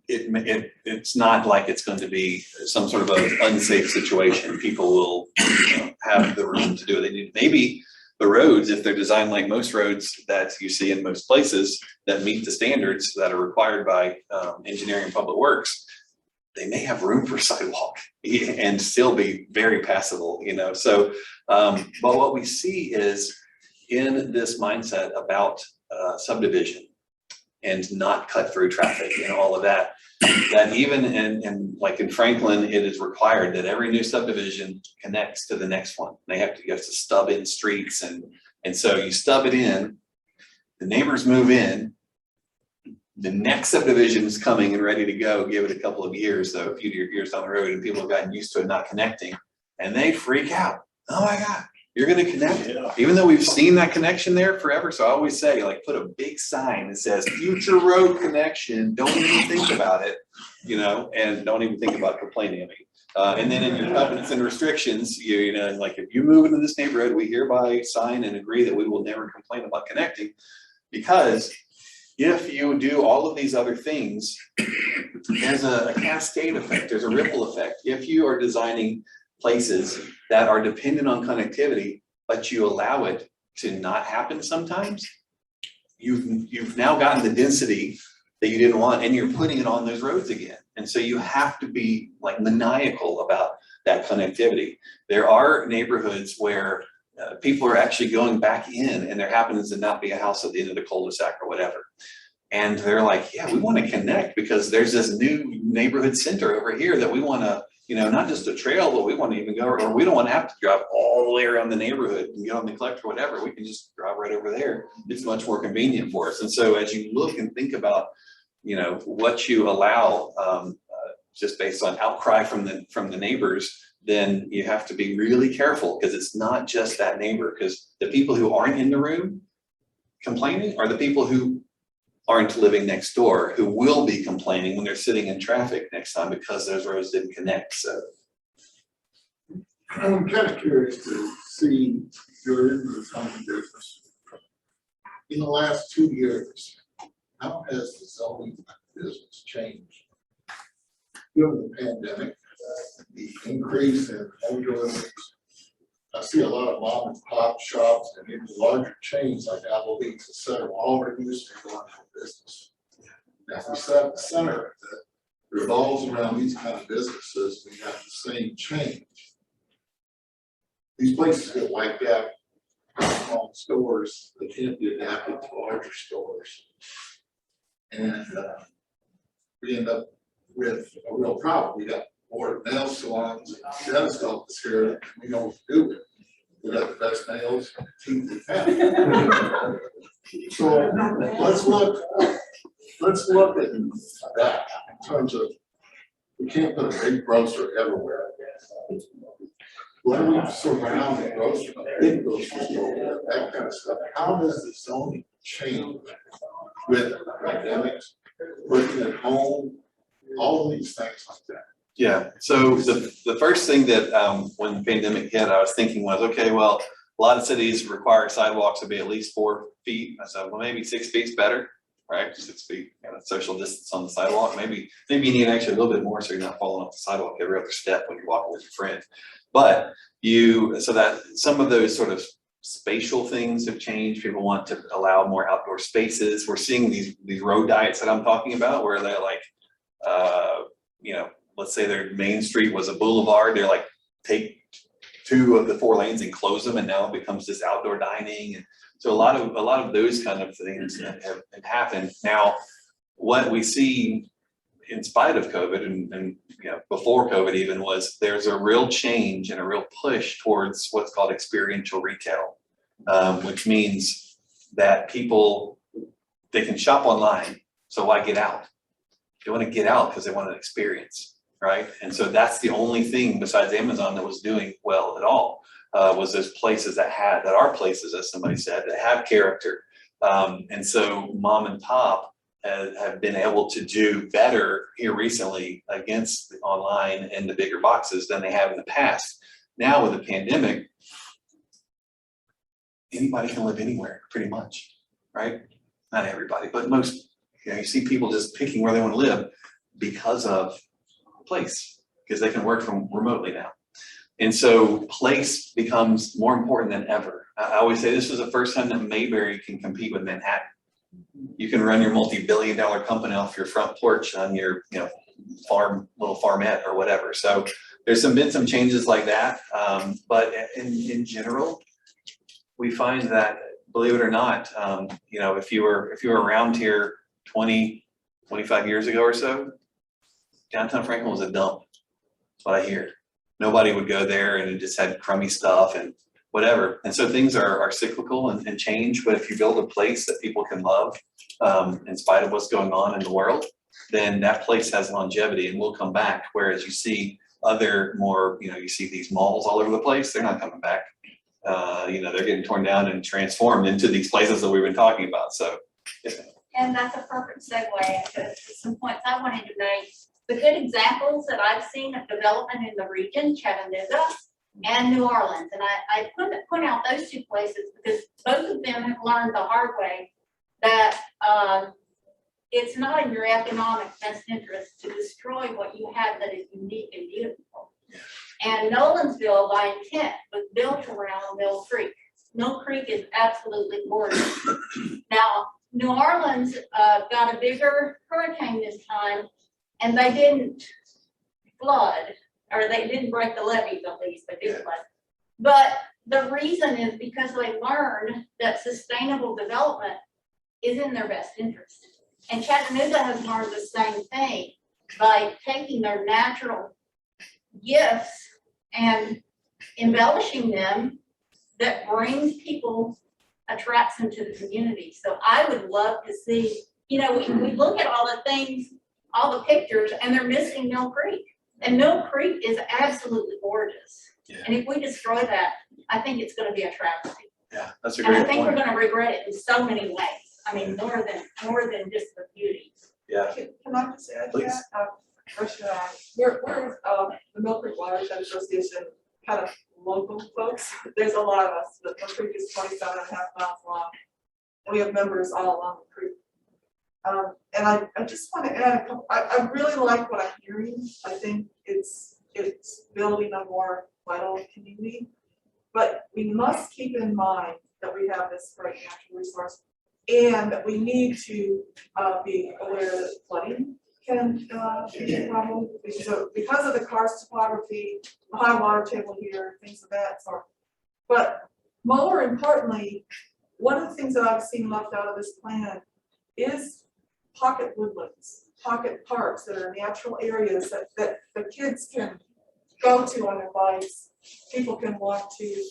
it's not like it's going to be some sort of an unsafe situation. People will, you know, have the room to do what they need. Maybe the roads, if they're designed like most roads that you see in most places that meet the standards that are required by engineering and public works, they may have room for sidewalk and still be very passable, you know? So, but what we see is in this mindset about subdivision and not cut through traffic and all of that, that even in like in Franklin, it is required that every new subdivision connects to the next one. You have to stub in streets and so you stub it in, the neighbors move in, the next subdivision is coming and ready to go, give it a couple of years, though, a few years down the road, and people have gotten used to it not connecting, and they freak out. Oh my God, you're gonna connect? Yeah. Even though we've seen that connection there forever. So I always say, like, put a big sign that says future road connection, don't even think about it, you know, and don't even think about complaining. And then in your covenants and restrictions, you know, like if you move into this neighborhood, we hereby sign and agree that we will never complain about connecting, because if you do all of these other things, there's a cascade effect, there's a ripple effect. If you are designing places that are dependent on connectivity, but you allow it to not happen sometimes, you've now gotten the density that you didn't want and you're putting it on those roads again. And so you have to be like maniacal about that connectivity. There are neighborhoods where people are actually going back in and there happens to not be a house at the end of the cul-de-sac or whatever. And they're like, yeah, we want to connect because there's this new neighborhood center over here that we want to, you know, not just a trail, but we want to even go, or we don't want to have to drive all the way around the neighborhood and get on the collector or whatever. We can just drive right over there. It's much more convenient for us. And so as you look and think about, you know, what you allow, just based on outcry from the neighbors, then you have to be really careful, because it's not just that neighbor, because the people who aren't in the room complaining are the people who aren't living next door, who will be complaining when they're sitting in traffic next time because those roads didn't connect. So I'm kind of curious to see you're in the zoning business. In the last 2 years, how has the zoning business changed? During the pandemic, the increase in home deliveries, I see a lot of mom and pop shops and even larger chains like Applebee's, et cetera, all reduced to going for business. Now, if we set the center that revolves around these kind of businesses, we have the same change. These places get wiped out, small stores, they can't be adapted to larger stores. And we end up with a real problem. We got more nail salons and dentist office here, and we know what to do with it. We got the best nails and teeth in town. So let's look at that in terms of, we can't put a big grocer everywhere. What do we surround the grocery, big grocery store, that kind of stuff? How does the zoning change with pandemics, working at home, all of these things like that? Yeah, so the first thing that, when the pandemic hit, I was thinking was, okay, well, a lot of cities require sidewalks to be at least 4 feet. I said, well, maybe 6 feet's better, right? 6 feet, social distance on the sidewalk. Maybe you need actually a little bit more so you're not falling off the sidewalk every other step when you're walking with your friend. But so that some of those sort of spatial things have changed. People want to allow more outdoor spaces. We're seeing these road diets that I'm talking about where they're like, let's say their main street was a boulevard. They're like, take 2 of the 4 lanes and close them, and now it becomes just outdoor dining. And so a lot of those kind of things have happened. Now, what we see in spite of COVID and before COVID even was there's a real change and a real push towards what's called experiential retail, which means that they can shop online. So why get out? They want to get out because they want an experience. Right. And so that's the only thing besides Amazon that was doing well at all, was those places that are places, as somebody said, that have character. And so mom and pop have been able to do better here recently against the online and the bigger boxes than they have in the past. Now with the pandemic, anybody can live anywhere pretty much, right? Not everybody, but most, you see people just picking where they want to live because of place, because they can work from remotely now. And so place becomes more important than ever. I always say this was the first time that Mayberry can compete with Manhattan. You can run your multi-billion-dollar company off your front porch on your little farmette or whatever. So there's been some changes like that. But in general, we find that, believe it or not, if you were around here 20, 25 years ago or so, downtown Franklin was a dump. That's what I hear. Nobody would go there, and it just had crummy stuff and whatever. And so things are cyclical and change. But if you build a place that people can love, in spite of what's going on in the world, then that place has longevity and will come back. Whereas you see you see these malls all over the place, they're not coming back. They're getting torn down and transformed into these places that we've been talking about. So, yes, ma'am. And that's a perfect segue into some points I wanted to make. The good examples that I've seen of development in the region, Chattanooga and New Orleans. And I point out those 2 places because both of them have learned the hard way that it's not in your economic best interest to destroy what you have that is unique and beautiful. And Nolensville, by intent, was built around Mill Creek. Mill Creek is absolutely gorgeous. Now, New Orleans got a bigger hurricane this time, and they didn't flood, or they didn't break the levees at least, but did flood. But the reason is because they learned that sustainable development is in their best interest. And Chattanooga has learned the same thing by taking their natural gifts and embellishing them that brings people, attracts them to the community. So I would love to see, we look at all the things, all the pictures, and they're missing Mill Creek. And Mill Creek is absolutely gorgeous. Yeah. And if we destroy that, I think it's going to be a travesty. Yeah, that's a great point. And I think we're going to regret it in so many ways. I mean, more than just the beauty. Yeah. Can I just add to Please. that? We're the Mill Creek Watershed Association, kind of local folks. There's a lot of us. The Mill Creek is 27.5 miles long. And we have members all along the creek. And I just want to add a couple. I really like what I'm hearing. I think it's building a more vital community. But we must keep in mind that we have this great natural resource and that we need to be aware that flooding can be a problem because of the karst topography, the high water table here, things of that sort. But more importantly, one of the things that I've seen left out of this plan is pocket woodlands, pocket parks that are natural areas that the kids can go to on their bikes, people can walk to.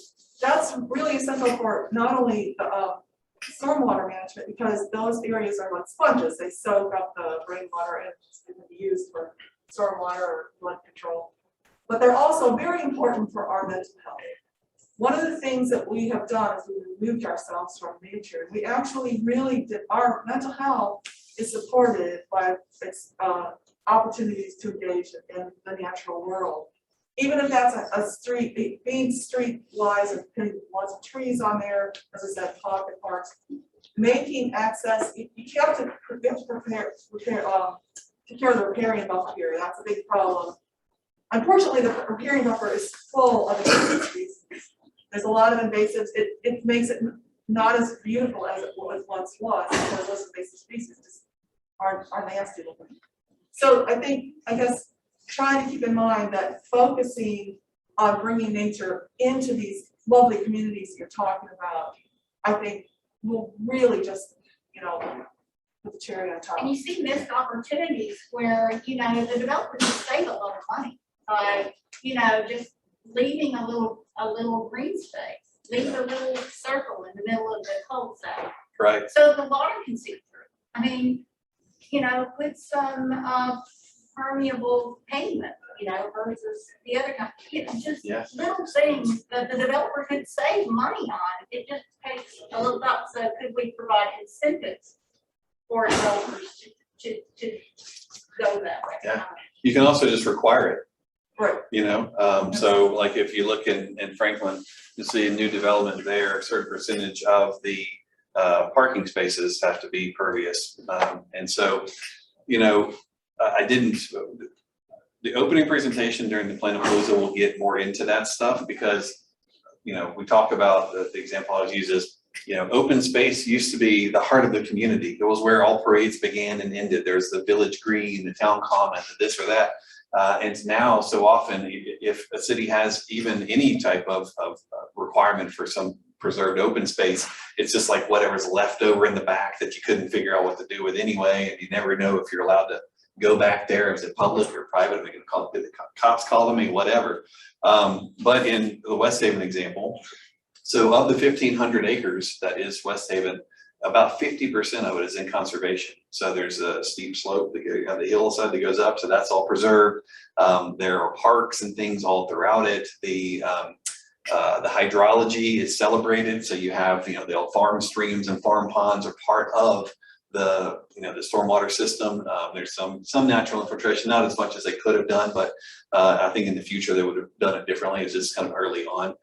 That's really essential for not only the stormwater management, because those areas are like sponges, they soak up the rainwater and it can be used for stormwater or flood control. But they're also very important for our mental health. One of the things that we have done is we removed ourselves from nature. We actually really did, our mental health is supported by its opportunities to engage in the natural world. Even if that's a street, being street wise and putting lots of trees on there, as I said, pocket parks, making access, you have to prepare, take care of the riparian buffer here. That's a big problem. Unfortunately, the riparian buffer is full of invasive species. There's a lot of invasives. It makes it not as beautiful as it once was, because those invasive species just are nasty looking. So I guess trying to keep in mind that focusing on bringing nature into these lovely communities you're talking about, I think will really just, put the cherry on top. And you see missed opportunities where, the developer can save a lot of money by, just leaving a little green space, leave a little circle in the middle of the cul-de-sac. Right. So the water can seep through. I mean, put some permeable pavement, versus the other kind, just Yes. little things that the developer could save money on. It just takes a little thought. So could we provide incentives for developers to go that way? Yeah. You can also just require it. Right. So like if you look in Franklin, you see a new development there, a certain percentage of the parking spaces have to be pervious. And so, the opening presentation during the Planetpalooza will get more into that stuff because, we talk about the example I always use is, open space used to be the heart of the community. It was where all parades began and ended. There's the village green, the town common, this or that. And now so often, if a city has even any type of requirement for some preserved open space, it's just like whatever's left over in the back that you couldn't figure out what to do with anyway. And you never know if you're allowed to go back there. Is it public or private? Are they gonna call it, the cops calling me, whatever. But in the West Haven example, so of the 1,500 acres that is West Haven, about 50% of it is in conservation. So there's a steep slope, the hillside that goes up, so that's all preserved. There are parks and things all throughout it. The hydrology is celebrated, so you have, the old farm streams and farm ponds are part of the, the stormwater system. There's some natural infiltration, not as much as they could have done, but I think in the future they would have done it differently. It's just kind of early on.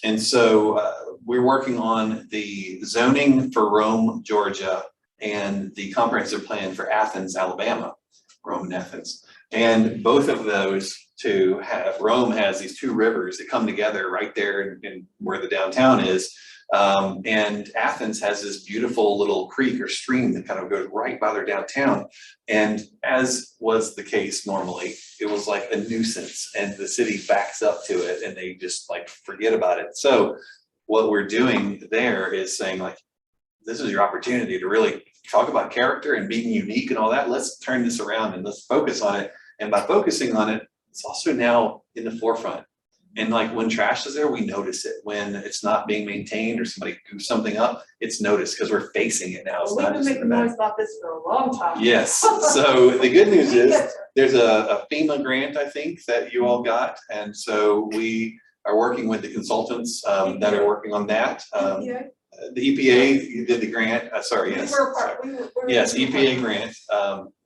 And so we're working on the zoning for Rome, Georgia, and the comprehensive plan for Athens, Alabama, Rome and Athens. And both of those two have, Rome has these two rivers that come together right there in where the downtown is. And Athens has this beautiful little creek or stream that kind of goes right by their downtown. And as was the case normally, it was like a nuisance and the city backs up to it and they just like forget about it. So what we're doing there is saying like, this is your opportunity to really talk about character and being unique and all that. Let's turn this around and let's focus on it. And by focusing on it, it's also now in the forefront. And like when trash is there, we notice it. When it's not being maintained or somebody goofs something up, it's noticed because we're facing it now. It's We've not been just in making the back. noise about this for a long time. Yes, so the good news is there's a FEMA grant, I think, that you all got. And so we are working with the consultants that are working on that. Yeah. The EPA did the grant, sorry, yes. Yes, EPA grant.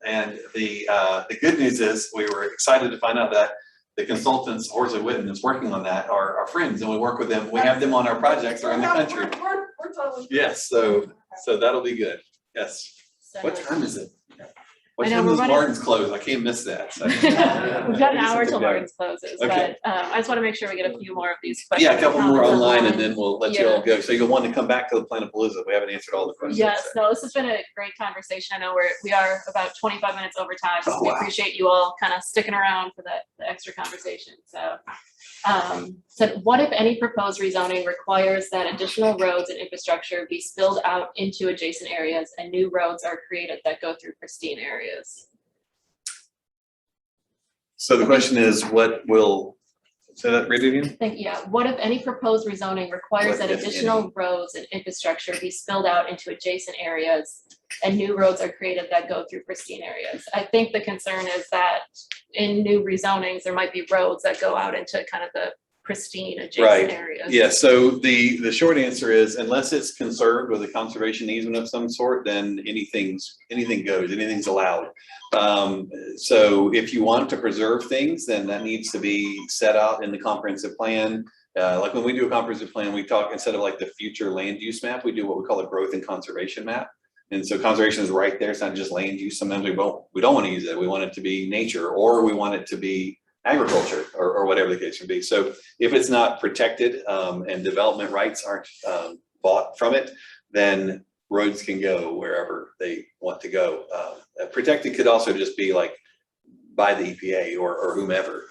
And the good news is we were excited to find out that the consultants, Horsley Witten, is working on that, are our friends, and we work with them. We have them on our projects around the country. We're totally. Yes, so that'll be good. Yes. What time is it? What I know, time we're does running- Martin's close? I can't miss that. So. We've got an hour Something till going. Martin's closes, Okay. but I just want to make sure we get a few more of these questions. Yeah, a couple more comments online and then we'll let you all Yeah. go. So you'll want to come back to the Planetpalooza. We haven't answered all the questions. Yes, no, this has been a great conversation. I know we are about 25 minutes over time, so Oh, we wow. appreciate you all kind of sticking around for the extra conversation. So, said, what if any proposed rezoning requires that additional roads and infrastructure be spilled out into adjacent areas and new roads are created that go through pristine areas? So the question is, what will, say that, read it again? What if any proposed rezoning requires What that if additional any? roads and infrastructure be spilled out into adjacent areas and new roads are created that go through pristine areas? I think the concern is that in new rezonings, there might be roads that go out into kind of the pristine Right. adjacent areas. Yeah, so the short answer is unless it's conserved with a conservation easement of some sort, then anything goes, anything's allowed. So if you want to preserve things, then that needs to be set out in the comprehensive plan. Like when we do a comprehensive plan, we talk, instead of like the future land use map, we do what we call a growth and conservation map. And so conservation is right there. It's not just land use. Sometimes we don't want to use it. We want it to be nature, or we want it to be agriculture, or whatever the case may be. So if it's not protected and development rights aren't bought from it, then roads can go wherever they want to go. Protected could also just be like by the EPA or whomever.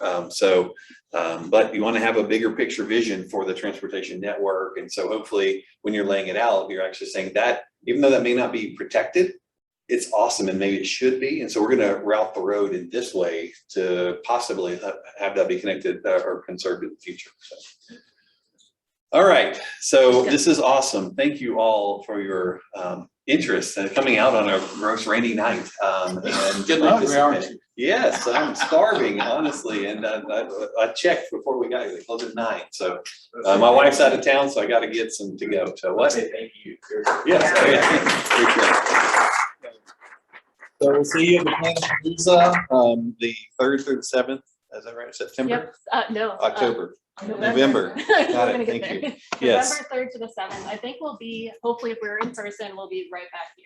But you want to have a bigger picture vision for the transportation network. And so hopefully when you're laying it out, you're actually saying that even though that may not be protected, it's awesome and maybe it should be. And so we're going to route the road in this way to possibly have that be connected or conserved in the future. So. All right, so this is awesome. Thank you all for your interest and coming out on a gross rainy night and participating. Yes, I'm starving, honestly, and I checked before we got here. They close at 9, so my wife's out of town, so I got to get some to go. So what? Thank you. Yes. So we'll see you at the Planetpalooza, the 3rd through the 7th. Is that right? September? Yep, no. October. November. We're Got it. gonna get Thank you. there. Yes. November 3rd to the 7th. I think we'll be, hopefully if we're in person, we'll be right back here.